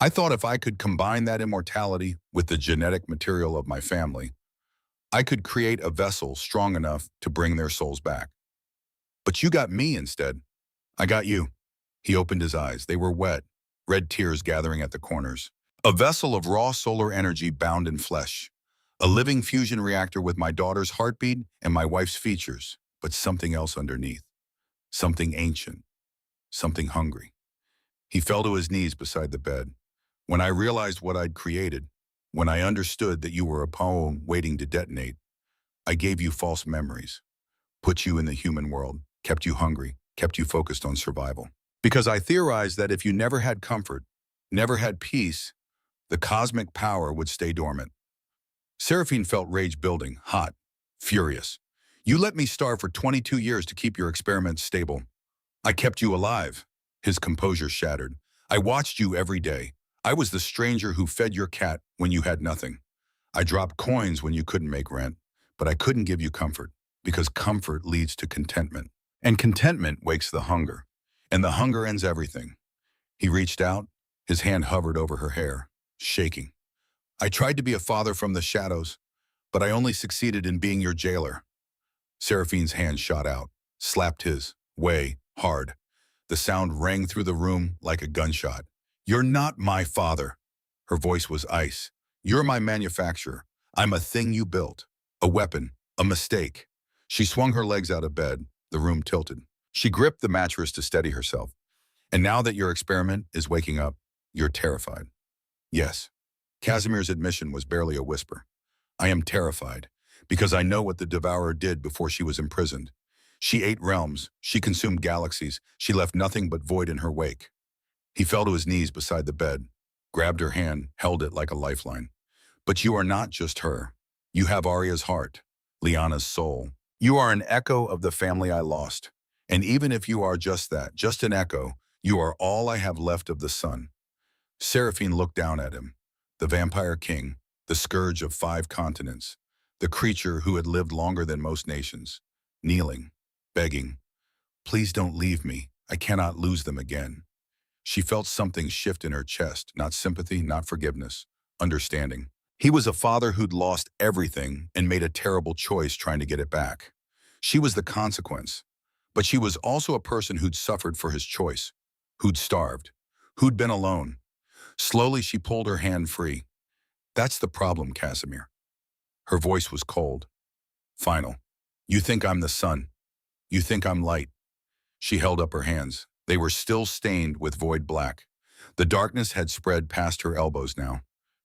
I thought if I could combine that immortality with the genetic material of my family, I could create a vessel strong enough to bring their souls back. But you got me instead. I got you. He opened his eyes. They were wet, red tears gathering at the corners. A vessel of raw solar energy bound in flesh. A living fusion reactor with my daughter's heartbeat and my wife's features, but something else underneath. Something ancient. Something hungry. He fell to his knees beside the bed. When I realized what I'd created, When I understood that you were a poem waiting to detonate, I gave you false memories, put you in the human world, kept you hungry, kept you focused on survival. Because I theorized that if you never had comfort, never had peace, the cosmic power would stay dormant. Seraphine felt rage building, hot, furious. You let me starve for 22 years to keep your experiments stable. I kept you alive. His composure shattered. I watched you every day. I was the stranger who fed your cat when you had nothing. I dropped coins when you couldn't make rent, but I couldn't give you comfort, because comfort leads to contentment. And contentment wakes the hunger. And the hunger ends everything. He reached out. His hand hovered over her hair, shaking. I tried to be a father from the shadows, but I only succeeded in being your jailer. Seraphine's hand shot out, slapped his, way, hard. The sound rang through the room like a gunshot. You're not my father. Her voice was ice. You're my manufacturer. I'm a thing you built. A weapon. A mistake. She swung her legs out of bed. The room tilted. She gripped the mattress to steady herself. And now that your experiment is waking up, you're terrified. Yes. Casimir's admission was barely a whisper. I am terrified, because I know what the Devourer did before she was imprisoned. She ate realms, she consumed galaxies, she left nothing but void in her wake. He fell to his knees beside the bed, grabbed her hand, held it like a lifeline. But you are not just her. You have Arya's heart, Lyanna's soul. You are an echo of the family I lost. And even if you are just that, just an echo, you are all I have left of the sun. Seraphine looked down at him, the vampire king, the scourge of 5 continents, the creature who had lived longer than most nations, kneeling, begging, please don't leave me. I cannot lose them again. She felt something shift in her chest, not sympathy, not forgiveness, understanding. He was a father who'd lost everything and made a terrible choice trying to get it back. She was the consequence, but she was also a person who'd suffered for his choice, who'd starved, who'd been alone. Slowly, she pulled her hand free. That's the problem, Casimir. Her voice was cold, final. You think I'm the sun. You think I'm light. She held up her hands. They were still stained with void black. The darkness had spread past her elbows now,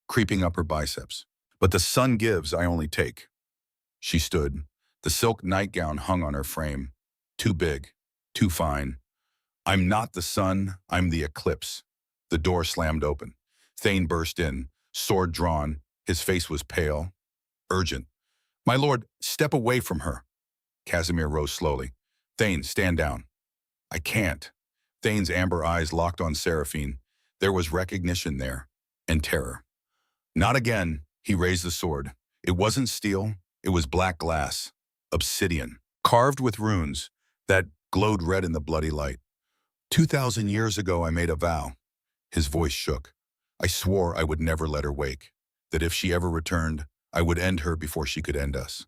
creeping up her biceps. But the sun gives, I only take. She stood. The silk nightgown hung on her frame. Too big, too fine. I'm not the sun, I'm the eclipse. The door slammed open. Thane burst in, sword drawn. His face was pale, urgent. My lord, step away from her. Casimir rose slowly. Thane, stand down. I can't. Thane's amber eyes locked on Seraphine. There was recognition there, and terror. Not again, he raised the sword. It wasn't steel, it was black glass, obsidian, carved with runes that glowed red in the bloody light. 2,000 years ago I made a vow. His voice shook. I swore I would never let her wake, that if she ever returned, I would end her before she could end us.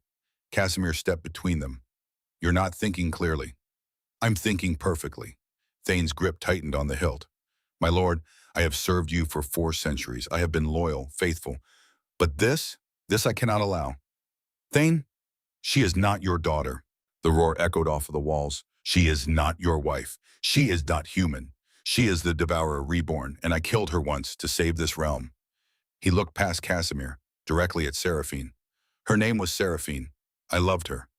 Casimir stepped between them. You're not thinking clearly. I'm thinking perfectly. Thane's grip tightened on the hilt. My lord, I have served you for 4 centuries. I have been loyal, faithful. But this I cannot allow. Thane, she is not your daughter. The roar echoed off of the walls. She is not your wife. She is not human. She is the Devourer reborn, and I killed her once to save this realm. He looked past Casimir, directly at Seraphine. Her name was Seraphine. I loved her.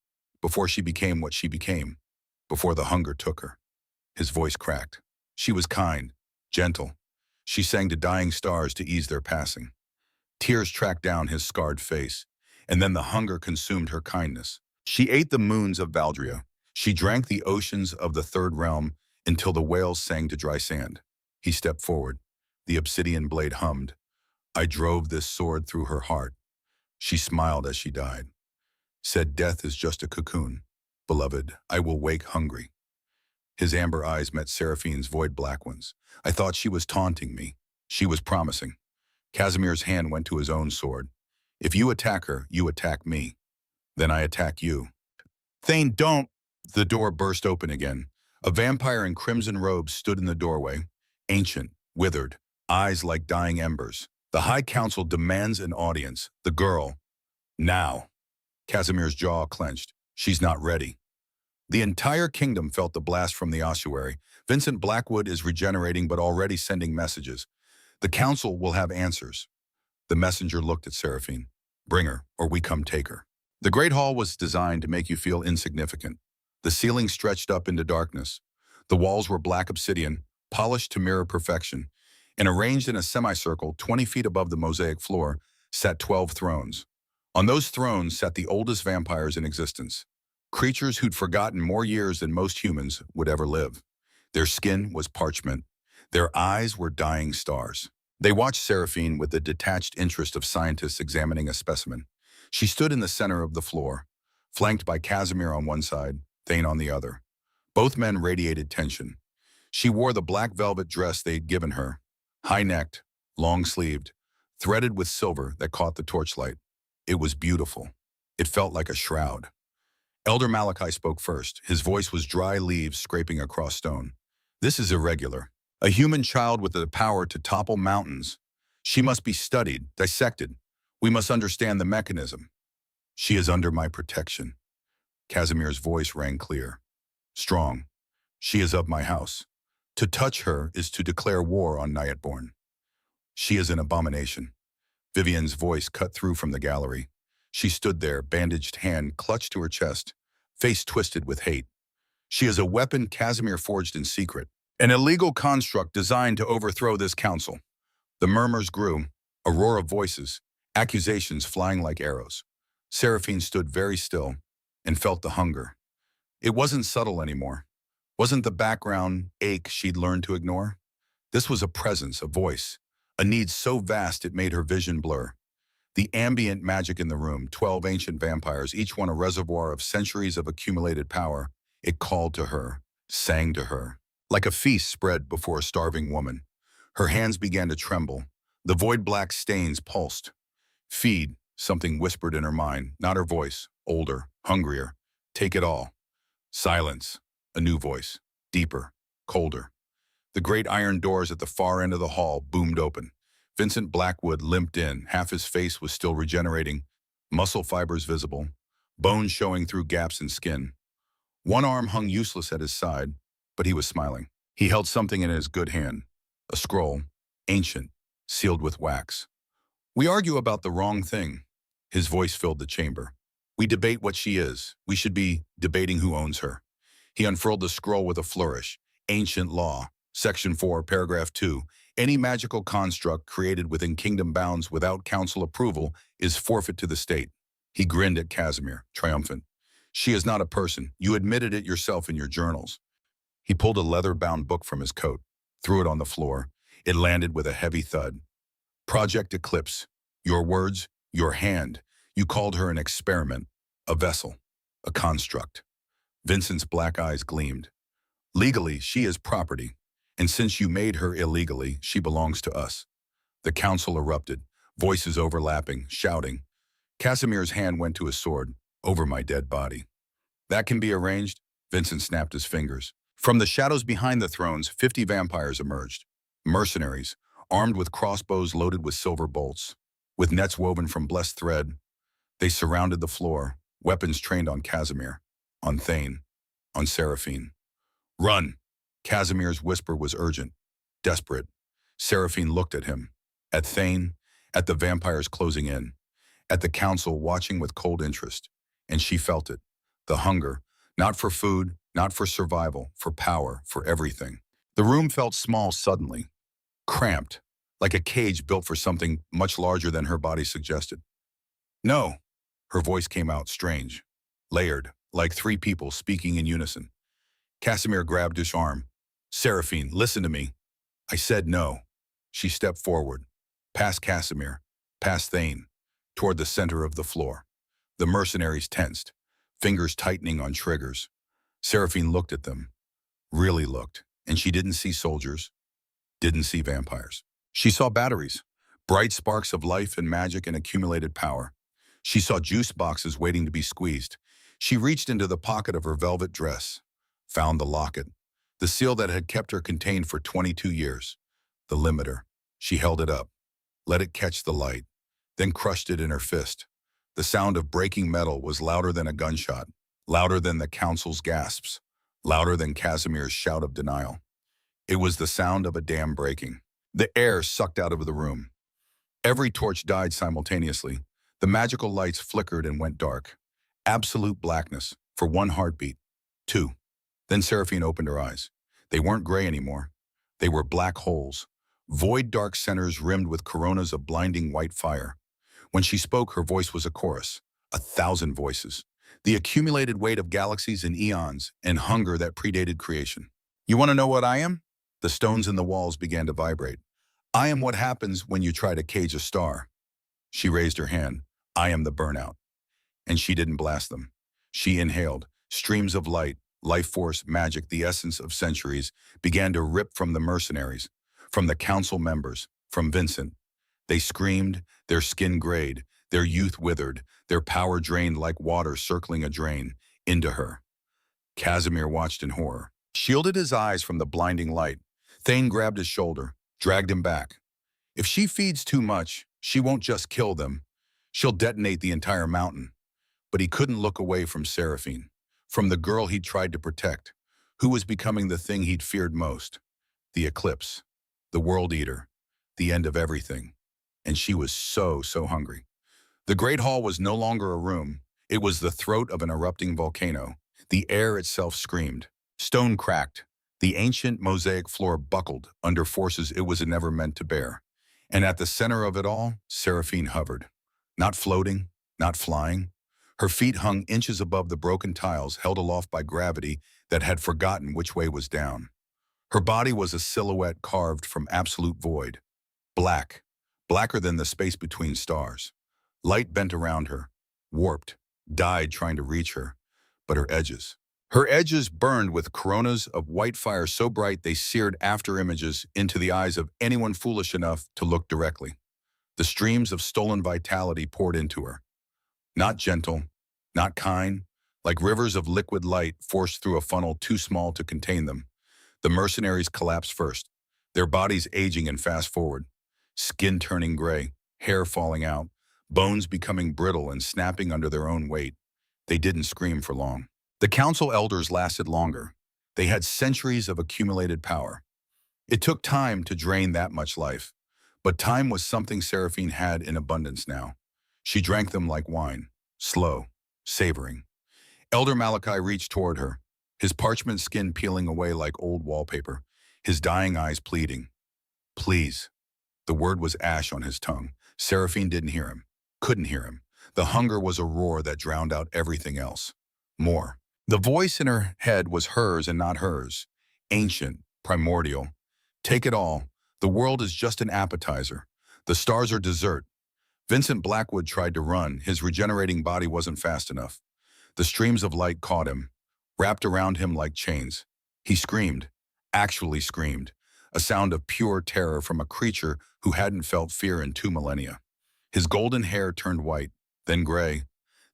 Before she became what she became. Before the hunger took her. His voice cracked. She was kind, gentle. She sang to dying stars to ease their passing. Tears tracked down his scarred face, and then the hunger consumed her kindness. She ate the moons of Valdria. She drank the oceans of the third realm until the whales sang to dry sand. He stepped forward. The obsidian blade hummed. I drove this sword through her heart. She smiled as she died. Said death is just a cocoon. Beloved, I will wake hungry. His amber eyes met Seraphine's void black ones. I thought she was taunting me. She was promising. Casimir's hand went to his own sword. If you attack her, you attack me. Then I attack you. Thane, don't! The door burst open again. A vampire in crimson robes stood in the doorway, ancient, withered, eyes like dying embers. The High Council demands an audience. The girl. Now. Casimir's jaw clenched. She's not ready. The entire kingdom felt the blast from the ossuary. Vincent Blackwood is regenerating but already sending messages. The council will have answers. The messenger looked at Seraphine. Bring her, or we come take her. The great hall was designed to make you feel insignificant. The ceiling stretched up into darkness. The walls were black obsidian, polished to mirror perfection, and arranged in a semicircle 20 feet above the mosaic floor sat 12 thrones. On those thrones sat the oldest vampires in existence, creatures who'd forgotten more years than most humans would ever live. Their skin was parchment. Their eyes were dying stars. They watched Seraphine with the detached interest of scientists examining a specimen. She stood in the center of the floor, flanked by Casimir on one side, Thane on the other. Both men radiated tension. She wore the black velvet dress they'd given her, high-necked, long-sleeved, threaded with silver that caught the torchlight. It was beautiful. It felt like a shroud. Elder Malachi spoke first. His voice was dry leaves scraping across stone. This is irregular. A human child with the power to topple mountains. She must be studied, dissected. We must understand the mechanism. She is under my protection. Casimir's voice rang clear, strong. She is of my house. To touch her is to declare war on Nightborn. She is an abomination. Vivian's voice cut through from the gallery. She stood there, bandaged hand clutched to her chest, face twisted with hate. She is a weapon Casimir forged in secret, an illegal construct designed to overthrow this council. The murmurs grew, a roar of voices, accusations flying like arrows. Seraphine stood very still and felt the hunger. It wasn't subtle anymore. Wasn't the background ache she'd learned to ignore? This was a presence, a voice, a need so vast it made her vision blur. The ambient magic in the room, 12 ancient vampires, each one a reservoir of centuries of accumulated power, it called to her, sang to her. Like a feast spread before a starving woman. Her hands began to tremble. The void-black stains pulsed. Feed, something whispered in her mind, not her voice, older, hungrier. Take it all. Silence, a new voice, deeper, colder. The great iron doors at the far end of the hall boomed open. Vincent Blackwood limped in, half his face was still regenerating, muscle fibers visible, bones showing through gaps in skin. One arm hung useless at his side, but he was smiling. He held something in his good hand, a scroll, ancient, sealed with wax. We argue about the wrong thing. His voice filled the chamber. We debate what she is. We should be debating who owns her. He unfurled the scroll with a flourish. Ancient law, Section 4, Paragraph 2. Any magical construct created within kingdom bounds without council approval is forfeit to the state. He grinned at Casimir, triumphant. She is not a person. You admitted it yourself in your journals. He pulled a leather-bound book from his coat, threw it on the floor. It landed with a heavy thud. Project Eclipse. Your words, your hand. You called her an experiment, a vessel, a construct. Vincent's black eyes gleamed. Legally, she is property, and since you made her illegally, she belongs to us. The council erupted, voices overlapping, shouting. Casimir's hand went to his sword, over my dead body. That can be arranged? Vincent snapped his fingers. From the shadows behind the thrones, 50 vampires emerged. Mercenaries, armed with crossbows loaded with silver bolts. With nets woven from blessed thread, they surrounded the floor, weapons trained on Casimir, on Thane, on Seraphine. Run! Casimir's whisper was urgent, desperate. Seraphine looked at him, at Thane, at the vampires closing in, at the council watching with cold interest, and she felt it, the hunger, not for food, not for survival, for power, for everything. The room felt small suddenly, cramped, like a cage built for something much larger than her body suggested. No, her voice came out strange, layered, like three people speaking in unison. Casimir grabbed his arm. Seraphine, listen to me. I said no. She stepped forward, past Casimir, past Thane, toward the center of the floor. The mercenaries tensed, fingers tightening on triggers. Seraphine looked at them, really looked, and she didn't see soldiers, didn't see vampires. She saw batteries, bright sparks of life and magic and accumulated power. She saw juice boxes waiting to be squeezed. She reached into the pocket of her velvet dress, found the locket, the seal that had kept her contained for 22 years, the limiter. She held it up, let it catch the light, then crushed it in her fist. The sound of breaking metal was louder than a gunshot, louder than the council's gasps, louder than Casimir's shout of denial. It was the sound of a dam breaking. The air sucked out of the room. Every torch died simultaneously. The magical lights flickered and went dark. Absolute blackness for one heartbeat. Two. Then Seraphine opened her eyes. They weren't gray anymore. They were black holes. Void dark centers rimmed with coronas of blinding white fire. When she spoke, her voice was a chorus. 1,000 voices. The accumulated weight of galaxies and eons and hunger that predated creation. You want to know what I am? The stones in the walls began to vibrate. I am what happens when you try to cage a star. She raised her hand. I am the burnout. And she didn't blast them. She inhaled. Streams of light, life force, magic, the essence of centuries, began to rip from the mercenaries, from the council members, from Vincent. They screamed, their skin grayed, their youth withered, their power drained like water circling a drain, into her. Casimir watched in horror. Shielded his eyes from the blinding light. Thane grabbed his shoulder, dragged him back. If she feeds too much, she won't just kill them. She'll detonate the entire mountain. But he couldn't look away from Seraphine, from the girl he'd tried to protect, who was becoming the thing he'd feared most. The eclipse, the world eater, the end of everything. And she was so hungry. The Great Hall was no longer a room. It was the throat of an erupting volcano. The air itself screamed. Stone cracked. The ancient mosaic floor buckled under forces it was never meant to bear. And at the center of it all, Seraphine hovered. Not floating, not flying. Her feet hung inches above the broken tiles held aloft by gravity that had forgotten which way was down. Her body was a silhouette carved from absolute void. Black, blacker than the space between stars. Light bent around her, warped, died trying to reach her, but her edges burned with coronas of white fire so bright they seared after images into the eyes of anyone foolish enough to look directly. The streams of stolen vitality poured into her. Not gentle, not kind, like rivers of liquid light forced through a funnel too small to contain them. The mercenaries collapsed first, their bodies aging in fast forward, skin turning gray, hair falling out, bones becoming brittle and snapping under their own weight. They didn't scream for long. The council elders lasted longer. They had centuries of accumulated power. It took time to drain that much life, but time was something Seraphine had in abundance now. She drank them like wine, slow, savoring. Elder Malachi reached toward her, his parchment skin peeling away like old wallpaper, his dying eyes pleading. Please. The word was ash on his tongue. Seraphine didn't hear him, couldn't hear him. The hunger was a roar that drowned out everything else. More. The voice in her head was hers and not hers. Ancient, primordial. Take it all. The world is just an appetizer. The stars are dessert. Vincent Blackwood tried to run. His regenerating body wasn't fast enough. The streams of light caught him, wrapped around him like chains. He screamed, actually screamed, a sound of pure terror from a creature who hadn't felt fear in 2 millennia. His golden hair turned white, then gray,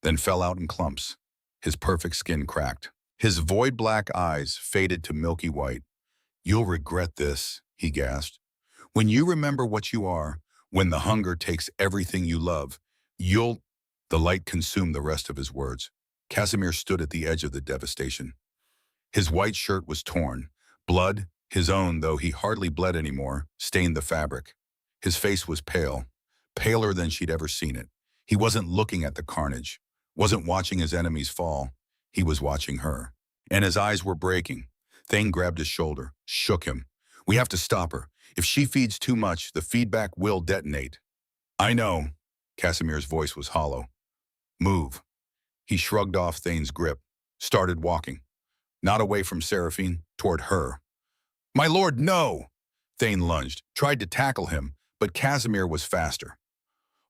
then fell out in clumps. His perfect skin cracked. His void black eyes faded to milky white. You'll regret this, he gasped. When you remember what you are, when the hunger takes everything you love, you'll... The light consumed the rest of his words. Casimir stood at the edge of the devastation. His white shirt was torn. Blood, his own though he hardly bled anymore, stained the fabric. His face was pale, paler than she'd ever seen it. He wasn't looking at the carnage, wasn't watching his enemies fall. He was watching her. And his eyes were breaking. Thane grabbed his shoulder, shook him. We have to stop her. If she feeds too much, the feedback will detonate. I know. Casimir's voice was hollow. Move. He shrugged off Thane's grip, started walking. Not away from Seraphine, toward her. My lord, no! Thane lunged, tried to tackle him, but Casimir was faster.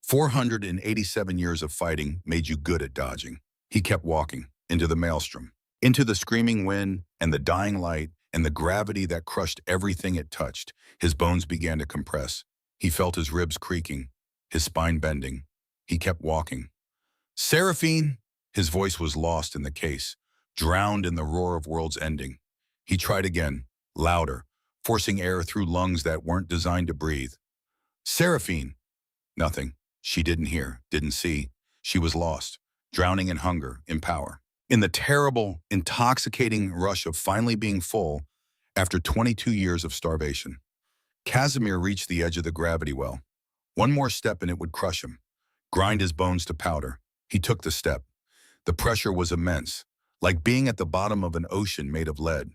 487 years of fighting made you good at dodging. He kept walking, into the maelstrom, into the screaming wind and the dying light and the gravity that crushed everything it touched. His bones began to compress. He felt his ribs creaking, his spine bending. He kept walking. Seraphine! His voice was lost in the case, drowned in the roar of world's ending. He tried again, louder, forcing air through lungs that weren't designed to breathe. Seraphine! Nothing. She didn't hear, didn't see. She was lost, drowning in hunger, in power. In the terrible, intoxicating rush of finally being full after 22 years of starvation. Casimir reached the edge of the gravity well. One more step and it would crush him, grind his bones to powder. He took the step. The pressure was immense, like being at the bottom of an ocean made of lead.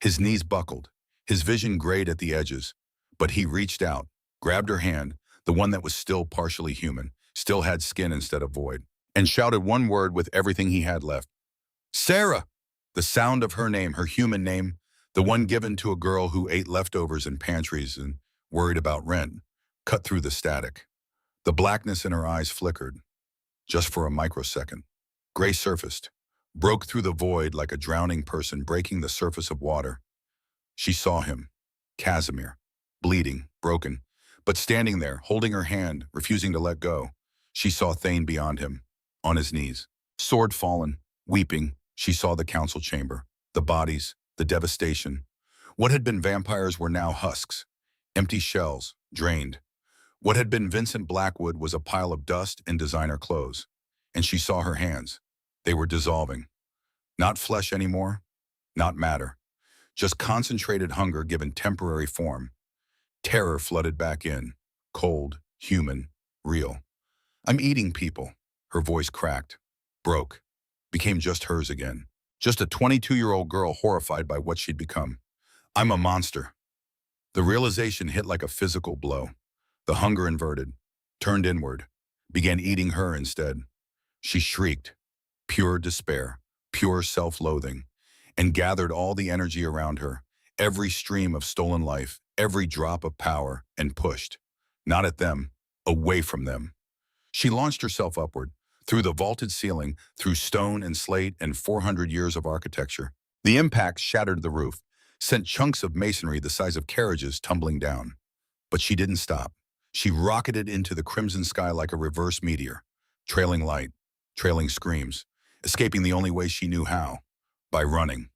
His knees buckled, his vision grayed at the edges, but he reached out, grabbed her hand, the one that was still partially human, still had skin instead of void, and shouted one word with everything he had left. Sarah! The sound of her name, her human name, the one given to a girl who ate leftovers in pantries and worried about rent, cut through the static. The blackness in her eyes flickered, just for a microsecond. Gray surfaced, broke through the void like a drowning person breaking the surface of water. She saw him, Casimir, bleeding, broken, but standing there, holding her hand, refusing to let go. She saw Thane beyond him, on his knees, sword fallen, weeping. She saw the council chamber, the bodies, the devastation. What had been vampires were now husks, empty shells, drained. What had been Vincent Blackwood was a pile of dust and designer clothes. And she saw her hands. They were dissolving. Not flesh anymore, not matter. Just concentrated hunger given temporary form. Terror flooded back in, cold, human, real. I'm eating people. Her voice cracked, broke, became just hers again. Just a 22-year-old girl horrified by what she'd become. I'm a monster. The realization hit like a physical blow. The hunger inverted, turned inward, began eating her instead. She shrieked, pure despair, pure self-loathing, and gathered all the energy around her, every stream of stolen life, every drop of power, and pushed, not at them, away from them. She launched herself upward, through the vaulted ceiling, through stone and slate and 400 years of architecture. The impact shattered the roof, sent chunks of masonry the size of carriages tumbling down. But she didn't stop. She rocketed into the crimson sky like a reverse meteor, trailing light, trailing screams, escaping the only way she knew how, by running.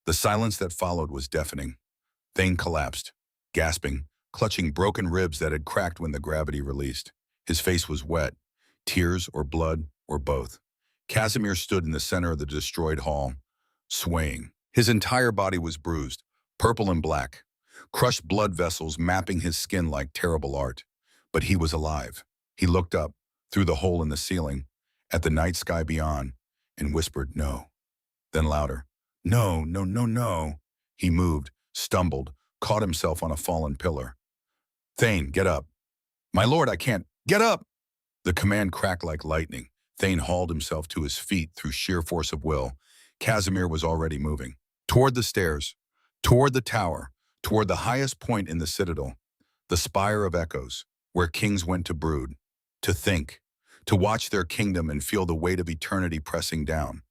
The silence that followed was deafening. Thane collapsed, gasping, clutching broken ribs that had cracked when the gravity released. His face was wet, tears or blood or both. Casimir stood in the center of the destroyed hall, swaying. His entire body was bruised, purple and black, crushed blood vessels mapping his skin like terrible art. But he was alive. He looked up, through the hole in the ceiling, at the night sky beyond, and whispered, no. Then louder, no, no, no, no. He moved, stumbled, caught himself on a fallen pillar. Thane, get up. My lord, I can't. Get up! The command cracked like lightning. Thane hauled himself to his feet through sheer force of will. Casimir was already moving. Toward the stairs, toward the tower, toward the highest point in the citadel, the spire of echoes, where kings went to brood, to think, to watch their kingdom and feel the weight of eternity pressing down,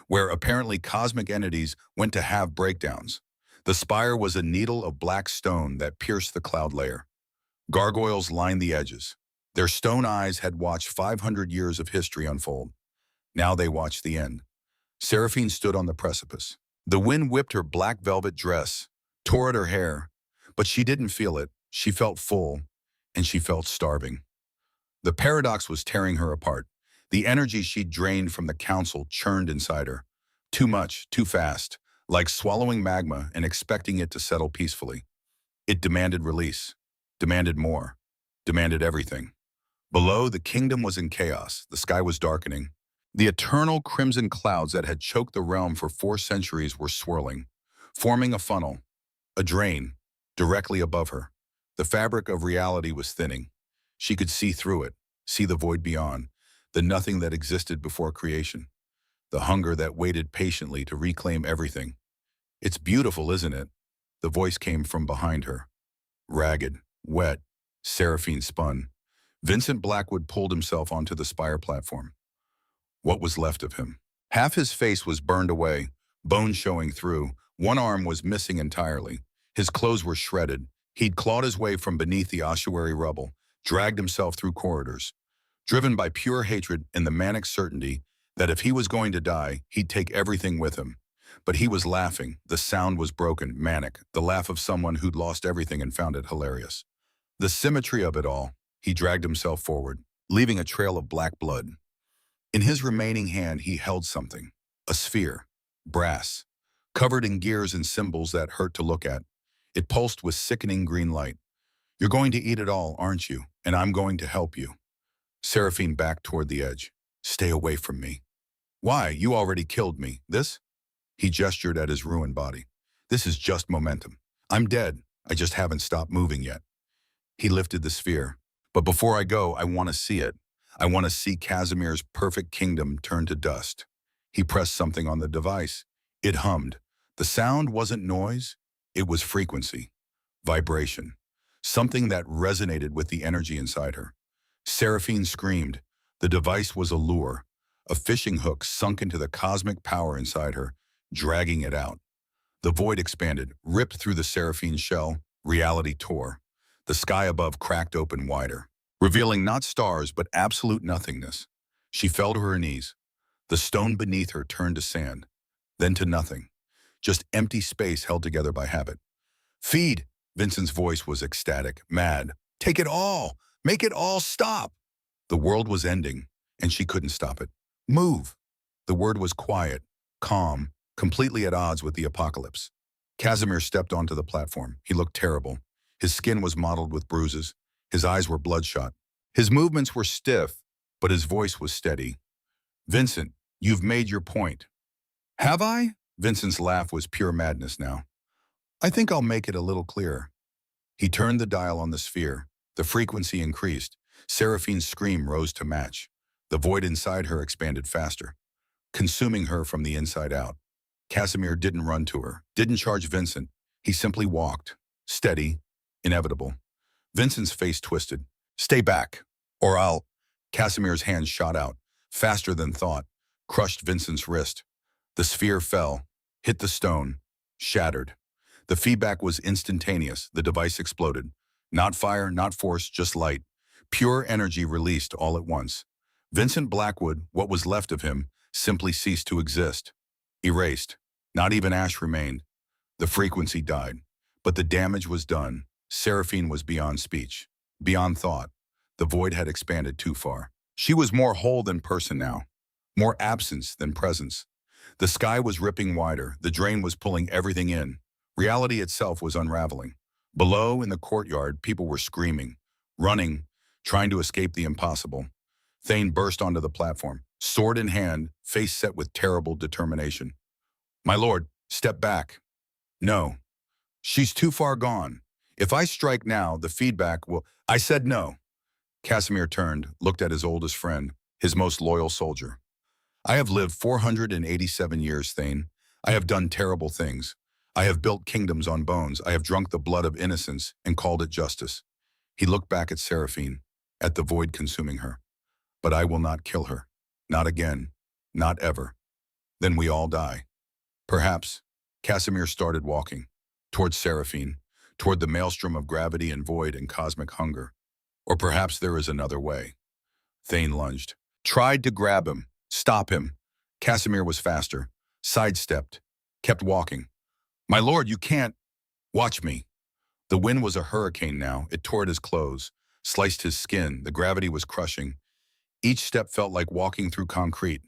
where apparently cosmic entities went to have breakdowns. The spire was a needle of black stone that pierced the cloud layer. Gargoyles lined the edges. Their stone eyes had watched 500 years of history unfold. Now they watched the end. Seraphine stood on the precipice. The wind whipped her black velvet dress, tore at her hair, but she didn't feel it. She felt full, and she felt starving. The paradox was tearing her apart. The energy she'd drained from the council churned inside her. Too much, too fast, like swallowing magma and expecting it to settle peacefully. It demanded release, demanded more, demanded everything. Below, the kingdom was in chaos. The sky was darkening. The eternal crimson clouds that had choked the realm for 4 centuries were swirling, forming a funnel, a drain, directly above her. The fabric of reality was thinning. She could see through it, see the void beyond, the nothing that existed before creation, the hunger that waited patiently to reclaim everything. It's beautiful, isn't it? The voice came from behind her. Ragged, wet, Seraphine spun. Vincent Blackwood pulled himself onto the spire platform. What was left of him? Half his face was burned away, bones showing through. One arm was missing entirely. His clothes were shredded. He'd clawed his way from beneath the ossuary rubble, dragged himself through corridors, driven by pure hatred and the manic certainty that if he was going to die, he'd take everything with him. But he was laughing. The sound was broken, manic, the laugh of someone who'd lost everything and found it hilarious. The symmetry of it all, he dragged himself forward, leaving a trail of black blood. In his remaining hand, he held something, a sphere, brass, covered in gears and symbols that hurt to look at. It pulsed with sickening green light. You're going to eat it all, aren't you? and I'm going to help you. Seraphine backed toward the edge. Stay away from me. Why? You already killed me. This? He gestured at his ruined body. This is just momentum. I'm dead. I just haven't stopped moving yet. He lifted the sphere. But before I go, I want to see it. I want to see Casimir's perfect kingdom turn to dust. He pressed something on the device. It hummed. The sound wasn't noise. It was frequency. Vibration. Something that resonated with the energy inside her. Seraphine screamed. The device was a lure. A fishing hook sunk into the cosmic power inside her, dragging it out. The void expanded, ripped through the Seraphine's shell. Reality tore. The sky above cracked open wider, revealing not stars but absolute nothingness. She fell to her knees. The stone beneath her turned to sand, then to nothing. Just empty space held together by habit. Feed! Vincent's voice was ecstatic, mad. Take it all! Make it all stop! The world was ending, and she couldn't stop it. Move! The word was quiet, calm, completely at odds with the apocalypse. Casimir stepped onto the platform. He looked terrible. His skin was mottled with bruises. His eyes were bloodshot. His movements were stiff, but his voice was steady. Vincent, you've made your point. Have I? Vincent's laugh was pure madness now. I think I'll make it a little clearer. He turned the dial on the sphere. The frequency increased. Seraphine's scream rose to match. The void inside her expanded faster, consuming her from the inside out. Casimir didn't run to her, didn't charge Vincent. He simply walked, steady, inevitable. Vincent's face twisted. Stay back, or I'll... Casimir's hand shot out, faster than thought, crushed Vincent's wrist. The sphere fell, hit the stone, shattered. The feedback was instantaneous. The device exploded. Not fire, not force, just light. Pure energy released all at once. Vincent Blackwood, what was left of him, simply ceased to exist. Erased. Not even ash remained. The frequency died. But the damage was done. Seraphine was beyond speech, beyond thought. The void had expanded too far. She was more whole than person now, more absence than presence. The sky was ripping wider. The drain was pulling everything in. Reality itself was unraveling. Below, in the courtyard, people were screaming, running, trying to escape the impossible. Thane burst onto the platform, sword in hand, face set with terrible determination. My lord, step back. No. She's too far gone. If I strike now, the feedback will... I said no. Casimir turned, looked at his oldest friend, his most loyal soldier. I have lived 487 years, Thane. I have done terrible things. I have built kingdoms on bones. I have drunk the blood of innocence and called it justice. He looked back at Seraphine, at the void consuming her. But I will not kill her. Not again. Not ever. Then we all die. Perhaps. Casimir started walking, toward Seraphine, toward the maelstrom of gravity and void and cosmic hunger. Or perhaps there is another way. Thane lunged, tried to grab him, stop him. Casimir was faster, sidestepped, kept walking. My lord, you can't. Watch me. The wind was a hurricane now. It tore at his clothes, sliced his skin. The gravity was crushing. Each step felt like walking through concrete.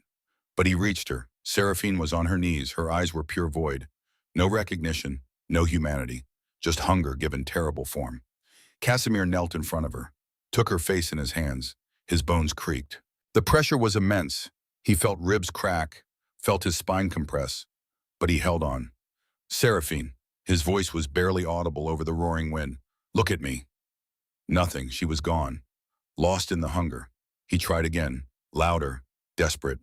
But he reached her. Seraphine was on her knees. Her eyes were pure void. No recognition, no humanity, just hunger given terrible form. Casimir knelt in front of her, took her face in his hands. His bones creaked. The pressure was immense. He felt ribs crack, felt his spine compress, but he held on. Seraphine, his voice was barely audible over the roaring wind. Look at me. Nothing. She was gone, lost in the hunger. He tried again, louder, desperate.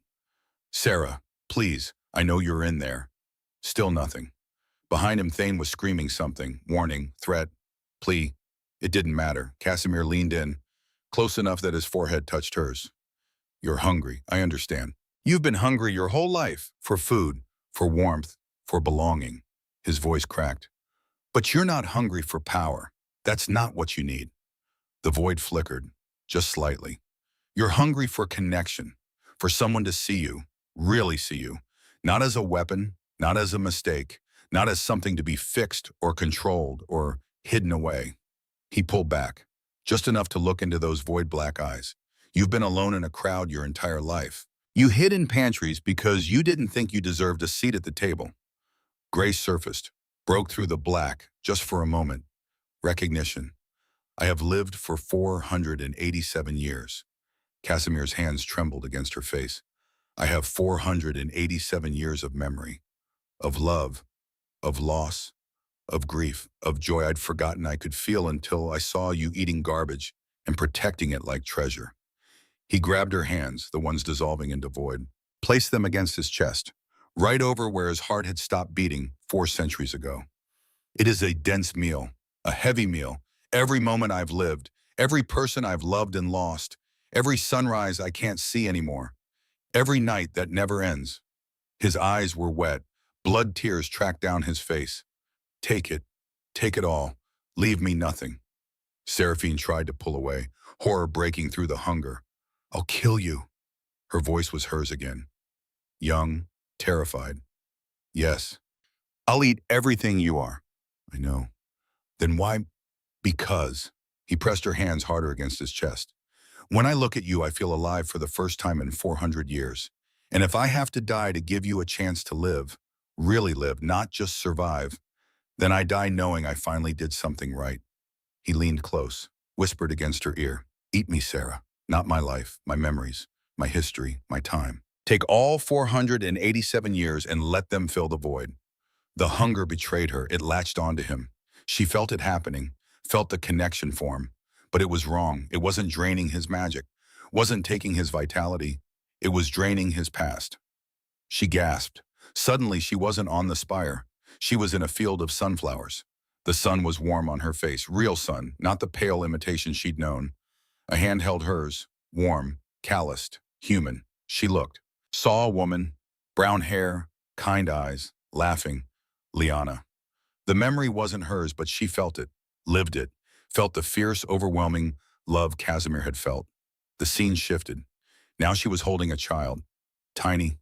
Sarah, please, I know you're in there. Still nothing. Behind him, Thane was screaming something, warning, threat, plea. It didn't matter. Casimir leaned in, close enough that his forehead touched hers. You're hungry, I understand. You've been hungry your whole life, for food, for warmth, for belonging. His voice cracked. But you're not hungry for power. That's not what you need. The void flickered, just slightly. You're hungry for connection, for someone to see you, really see you. Not as a weapon, not as a mistake, not as something to be fixed or controlled or hidden away. He pulled back, just enough to look into those void black eyes. You've been alone in a crowd your entire life. You hid in pantries because you didn't think you deserved a seat at the table. Gray surfaced, broke through the black, just for a moment. Recognition. I have lived for 487 years. Casimir's hands trembled against her face. I have 487 years of memory, of love, of loss, of grief, of joy I'd forgotten I could feel until I saw you eating garbage and protecting it like treasure. He grabbed her hands, the ones dissolving into void, placed them against his chest, right over where his heart had stopped beating 4 centuries ago. It is a dense meal, a heavy meal. Every moment I've lived, every person I've loved and lost, every sunrise I can't see anymore, every night that never ends. His eyes were wet, blood tears tracked down his face. Take it all, leave me nothing. Seraphine tried to pull away, horror breaking through the hunger. I'll kill you. Her voice was hers again. Young, terrified. Yes, I'll eat everything you are. I know. Then why? Because. He pressed her hands harder against his chest. When I look at you, I feel alive for the first time in 400 years. And if I have to die to give you a chance to live, really live, not just survive, then I die knowing I finally did something right. He leaned close, whispered against her ear, Eat me, Sarah. Not my life, my memories, my history, my time. Take all 487 years and let them fill the void. The hunger betrayed her. It latched onto him. She felt it happening, felt the connection form. But it was wrong. It wasn't draining his magic, wasn't taking his vitality. It was draining his past. She gasped. Suddenly, she wasn't on the spire. She was in a field of sunflowers. The sun was warm on her face, real sun, not the pale imitation she'd known. A hand held hers, warm, calloused, human. She looked, saw a woman, brown hair, kind eyes, laughing. Liana. The memory wasn't hers, but she felt it, lived it, felt the fierce, overwhelming love Casimir had felt. The scene shifted. Now she was holding a child. Tiny,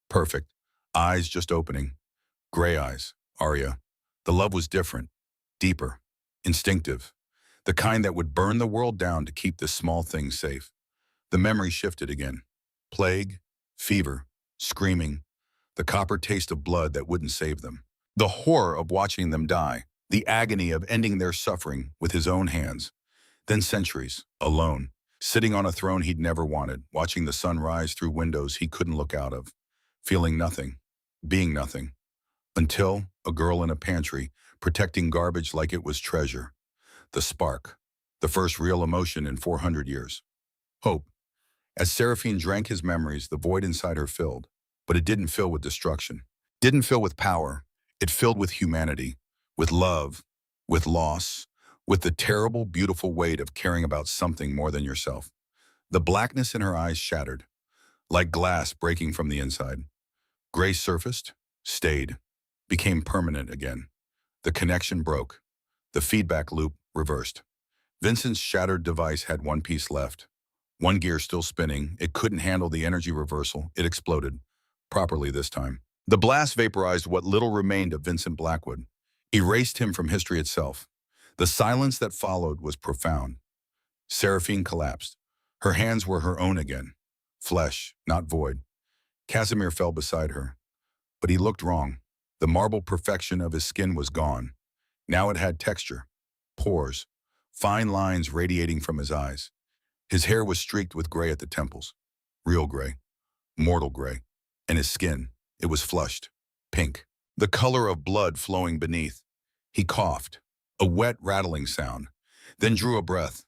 perfect, eyes just opening. Gray eyes, Arya. The love was different, deeper, instinctive. The kind that would burn the world down to keep this small thing safe. The memory shifted again. Plague, fever, screaming, the copper taste of blood that wouldn't save them. The horror of watching them die, the agony of ending their suffering with his own hands. Then centuries, alone, sitting on a throne he'd never wanted, watching the sun rise through windows he couldn't look out of, feeling nothing, being nothing, until a girl in a pantry, protecting garbage like it was treasure. The spark, the first real emotion in 400 years. Hope. As Seraphine drank his memories, the void inside her filled, but it didn't fill with destruction, didn't fill with power. It filled with humanity, with love, with loss, with the terrible, beautiful weight of caring about something more than yourself. The blackness in her eyes shattered, like glass breaking from the inside. Gray surfaced, stayed, became permanent again. The connection broke. The feedback loop reversed. Vincent's shattered device had one piece left. One gear still spinning. It couldn't handle the energy reversal. It exploded. Properly this time. The blast vaporized what little remained of Vincent Blackwood, erased him from history itself. The silence that followed was profound. Seraphine collapsed. Her hands were her own again. Flesh, not void. Casimir fell beside her. But he looked wrong. The marble perfection of his skin was gone. Now it had texture, pores, fine lines radiating from his eyes. His hair was streaked with gray at the temples. Real gray. Mortal gray. And his skin. It was flushed, pink, the color of blood flowing beneath. He coughed, a wet, rattling sound, then drew a breath,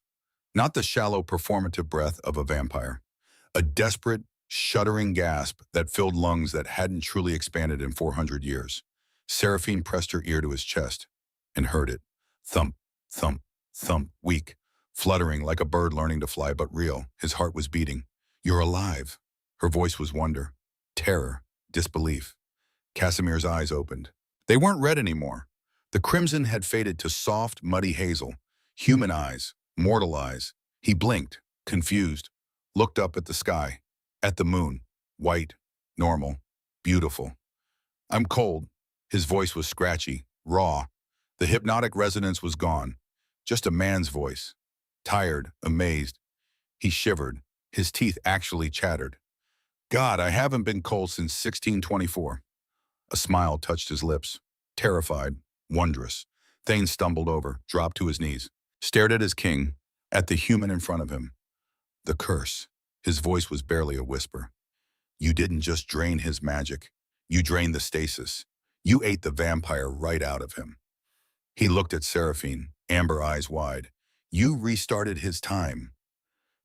not the shallow, performative breath of a vampire, a desperate, shuddering gasp that filled lungs that hadn't truly expanded in 400 years. Seraphine pressed her ear to his chest and heard it. Thump, thump, thump, weak, fluttering like a bird learning to fly, but real. His heart was beating. You're alive. Her voice was wonder, terror, disbelief. Casimir's eyes opened. They weren't red anymore. The crimson had faded to soft, muddy hazel. Human eyes, mortal eyes. He blinked, confused, looked up at the sky, at the moon, white, normal, beautiful. I'm cold. His voice was scratchy, raw. The hypnotic resonance was gone. Just a man's voice. Tired, amazed. He shivered. His teeth actually chattered. God, I haven't been cold since 1624. A smile touched his lips. Terrified, wondrous. Thane stumbled over, dropped to his knees. stared at his king, at the human in front of him. The curse. His voice was barely a whisper. You didn't just drain his magic. You drained the stasis. You ate the vampire right out of him. He looked at Seraphine, amber eyes wide. You restarted his time.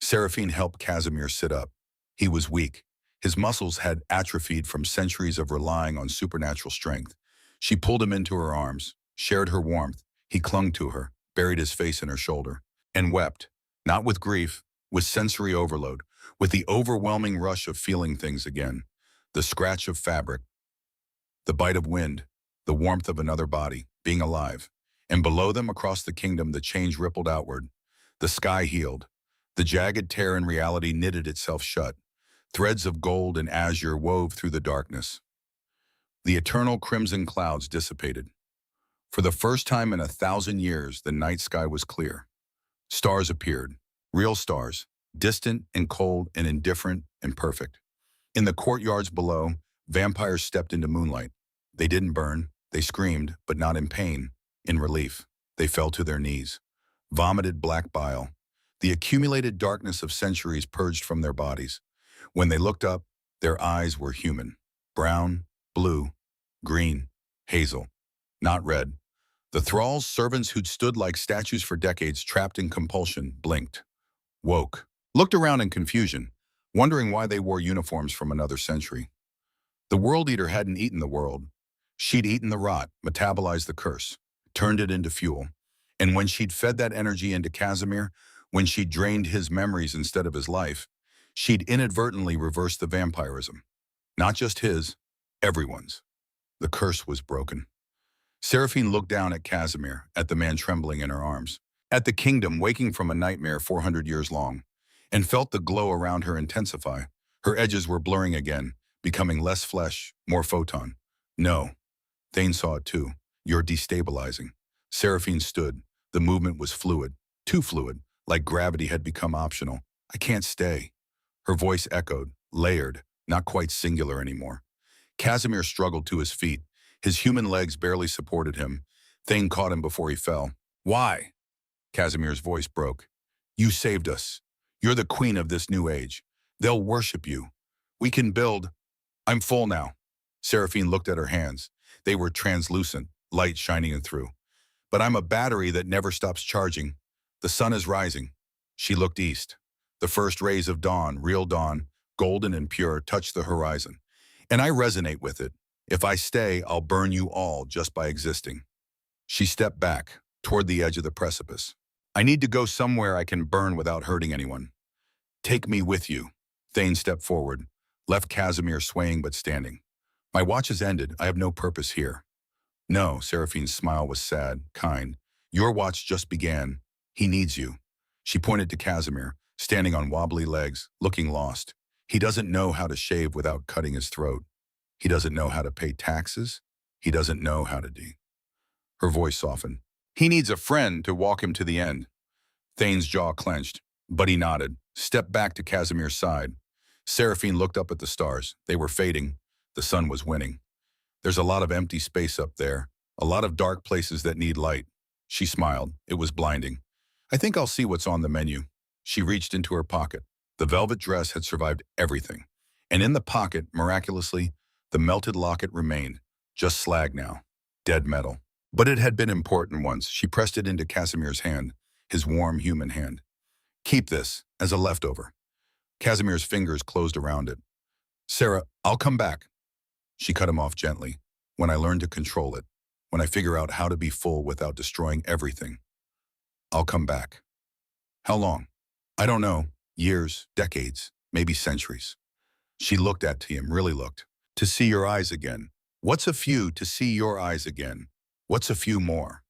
Seraphine helped Casimir sit up. He was weak. His muscles had atrophied from centuries of relying on supernatural strength. She pulled him into her arms, shared her warmth. He clung to her, buried his face in her shoulder, and wept, not with grief, with sensory overload, with the overwhelming rush of feeling things again, the scratch of fabric, the bite of wind, the warmth of another body, being alive. And below them, across the kingdom, the change rippled outward. The sky healed. The jagged tear in reality knitted itself shut. Threads of gold and azure wove through the darkness. The eternal crimson clouds dissipated. For the first time in 1,000 years, the night sky was clear. Stars appeared, real stars, distant and cold and indifferent and perfect. In the courtyards below, vampires stepped into moonlight. They didn't burn, they screamed, but not in pain, in relief. They fell to their knees, vomited black bile. The accumulated darkness of centuries purged from their bodies. When they looked up, their eyes were human. Brown, blue, green, hazel, not red. The thralls, servants who'd stood like statues for decades, trapped in compulsion, blinked, woke, looked around in confusion, wondering why they wore uniforms from another century. The World Eater hadn't eaten the world. She'd eaten the rot, metabolized the curse, turned it into fuel. And when she'd fed that energy into Casimir, when she'd drained his memories instead of his life, she'd inadvertently reversed the vampirism. Not just his, everyone's. The curse was broken. Seraphine looked down at Casimir, at the man trembling in her arms, at the kingdom waking from a nightmare 400 years long, and felt the glow around her intensify. Her edges were blurring again, becoming less flesh, more photon. No. Thane saw it too. You're destabilizing. Seraphine stood. The movement was fluid, too fluid, like gravity had become optional. I can't stay. Her voice echoed, layered, not quite singular anymore. Casimir struggled to his feet. His human legs barely supported him. Thane caught him before he fell. Why? Casimir's voice broke. You saved us. You're the queen of this new age. They'll worship you. We can build. I'm full now. Seraphine looked at her hands. They were translucent, light shining in through. But I'm a battery that never stops charging. The sun is rising. She looked east. The first rays of dawn, real dawn, golden and pure, touched the horizon. And I resonate with it. If I stay, I'll burn you all just by existing. She stepped back, toward the edge of the precipice. I need to go somewhere I can burn without hurting anyone. Take me with you. Thane stepped forward, left Casimir swaying but standing. My watch has ended. I have no purpose here. No, Seraphine's smile was sad, kind. Your watch just began. He needs you. She pointed to Casimir, standing on wobbly legs, looking lost. He doesn't know how to shave without cutting his throat. He doesn't know how to pay taxes. He doesn't know how to de. Her voice softened. He needs a friend to walk him to the end. Thane's jaw clenched, but he nodded, stepped back to Casimir's side. Seraphine looked up at the stars. They were fading. The sun was winning. There's a lot of empty space up there, a lot of dark places that need light. She smiled. It was blinding. I think I'll see what's on the menu. She reached into her pocket. The velvet dress had survived everything. And in the pocket, miraculously, the melted locket remained, just slag now, dead metal. But it had been important once. She pressed it into Casimir's hand, his warm human hand. Keep this, as a leftover. Casimir's fingers closed around it. Sarah, I'll come back. She cut him off gently. When I learn to control it, when I figure out how to be full without destroying everything, I'll come back. How long? I don't know. Years, decades, maybe centuries. She looked at him, really looked. To see your eyes again. What's a few to see your eyes again? What's a few more?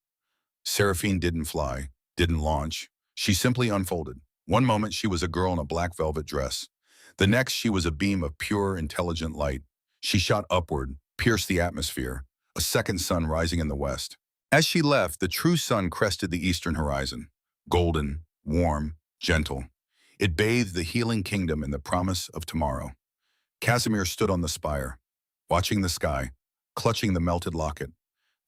Seraphine didn't fly, didn't launch. She simply unfolded. One moment she was a girl in a black velvet dress. The next she was a beam of pure, intelligent light. She shot upward, pierced the atmosphere, a second sun rising in the west. As she left, the true sun crested the eastern horizon. Golden, warm, gentle. It bathed the healing kingdom in the promise of tomorrow. Casimir stood on the spire, watching the sky, clutching the melted locket.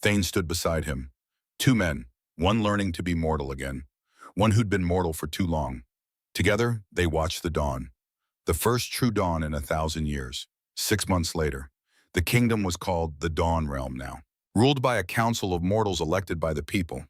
Thane stood beside him. Two men, one learning to be mortal again, one who'd been mortal for too long. Together, they watched the dawn, the first true dawn in 1,000 years. 6 months later, the kingdom was called the Dawn Realm now, ruled by a council of mortals elected by the people.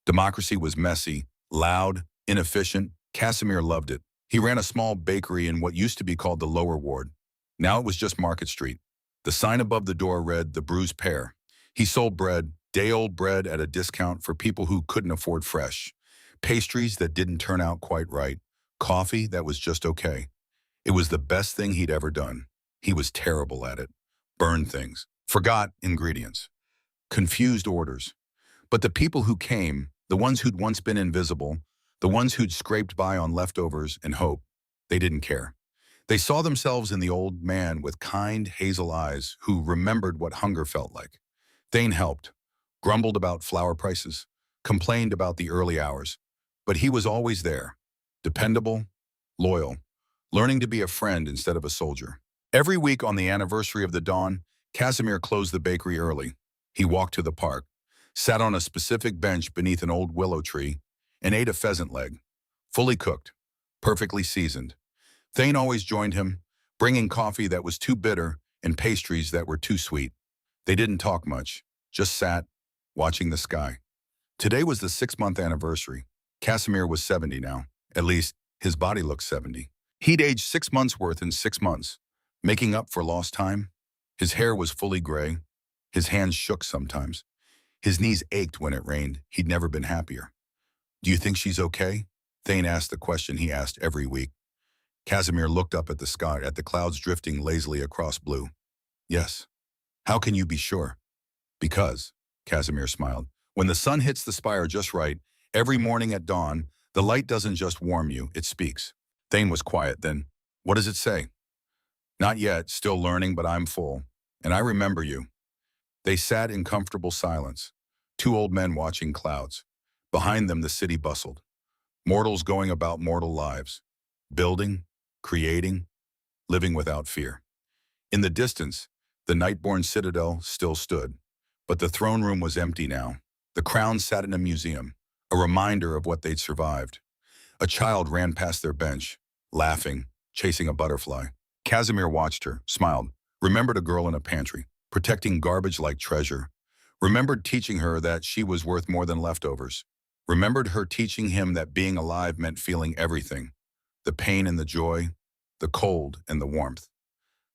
Democracy was messy, loud, inefficient. Casimir loved it. He ran a small bakery in what used to be called the Lower Ward. Now it was just Market Street. The sign above the door read, "The Bruised Pear." He sold bread, day-old bread at a discount for people who couldn't afford fresh, pastries that didn't turn out quite right, coffee that was just okay. It was the best thing he'd ever done. He was terrible at it. Burned things, forgot ingredients, confused orders. But the people who came, the ones who'd once been invisible, the ones who'd scraped by on leftovers and hope, they didn't care. They saw themselves in the old man with kind hazel eyes who remembered what hunger felt like. Thane helped, grumbled about flour prices, complained about the early hours, but he was always there, dependable, loyal, learning to be a friend instead of a soldier. Every week on the anniversary of the dawn, Casimir closed the bakery early. He walked to the park, sat on a specific bench beneath an old willow tree, and ate a pheasant leg, fully cooked, perfectly seasoned. Thane always joined him, bringing coffee that was too bitter and pastries that were too sweet. They didn't talk much, just sat, watching the sky. Today was the 6-month anniversary. Casimir was 70 now. At least, his body looked 70. He'd aged 6 months worth in 6 months, making up for lost time. His hair was fully gray. His hands shook sometimes. His knees ached when it rained. He'd never been happier. "Do you think she's okay?" Thane asked the question he asked every week. Casimir looked up at the sky, at the clouds drifting lazily across blue. "Yes." "How can you be sure?" "Because," Casimir smiled, "when the sun hits the spire just right, every morning at dawn, the light doesn't just warm you, it speaks." Thane was quiet then. "What does it say?" "Not yet, still learning, but I'm full. And I remember you." They sat in comfortable silence, two old men watching clouds. Behind them, the city bustled. Mortals going about mortal lives, building, creating, living without fear. In the distance, the Nightborn Citadel still stood, but the throne room was empty now. The crown sat in a museum, a reminder of what they'd survived. A child ran past their bench, laughing, chasing a butterfly. Casimir watched her, smiled, remembered a girl in a pantry, protecting garbage like treasure, remembered teaching her that she was worth more than leftovers, remembered her teaching him that being alive meant feeling everything, the pain and the joy, the cold and the warmth.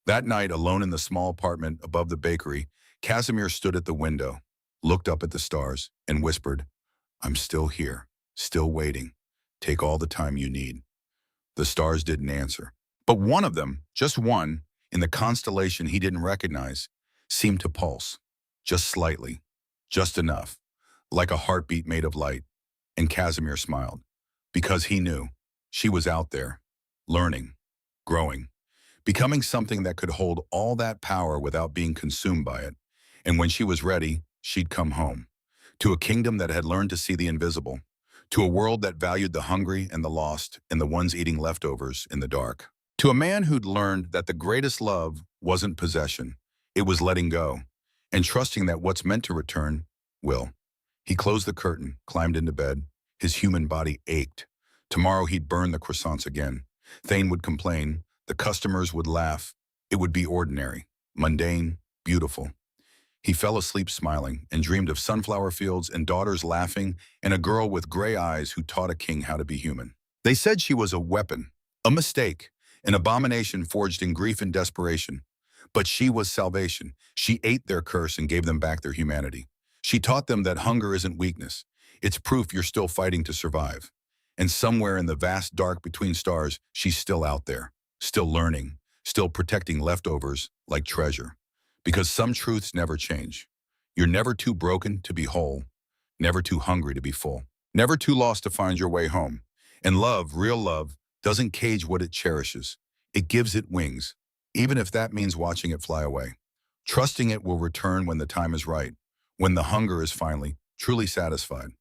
That night, alone in the small apartment above the bakery, Casimir stood at the window, looked up at the stars, and whispered, "I'm still here, still waiting. Take all the time you need." The stars didn't answer. But one of them, just one, in the constellation he didn't recognize, seemed to pulse, just slightly, just enough, like a heartbeat made of light. And Casimir smiled, because he knew she was out there, learning, growing, becoming something that could hold all that power without being consumed by it. And when she was ready, she'd come home, to a kingdom that had learned to see the invisible, to a world that valued the hungry and the lost and the ones eating leftovers in the dark. To a man who'd learned that the greatest love wasn't possession, it was letting go, and trusting that what's meant to return will. He closed the curtain, climbed into bed. His human body ached. Tomorrow he'd burn the croissants again. Thane would complain. The customers would laugh. It would be ordinary, mundane, beautiful. He fell asleep smiling and dreamed of sunflower fields and daughters laughing and a girl with gray eyes who taught a king how to be human. They said she was a weapon, a mistake, an abomination forged in grief and desperation. But she was salvation. She ate their curse and gave them back their humanity. She taught them that hunger isn't weakness. It's proof you're still fighting to survive. And somewhere in the vast dark between stars, she's still out there, still learning, still protecting leftovers like treasure. Because some truths never change. You're never too broken to be whole, never too hungry to be full, never too lost to find your way home. And love, real love, doesn't cage what it cherishes. It gives it wings, even if that means watching it fly away. Trusting it will return when the time is right, when the hunger is finally, truly satisfied,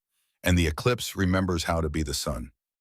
and the eclipse remembers how to be the sun.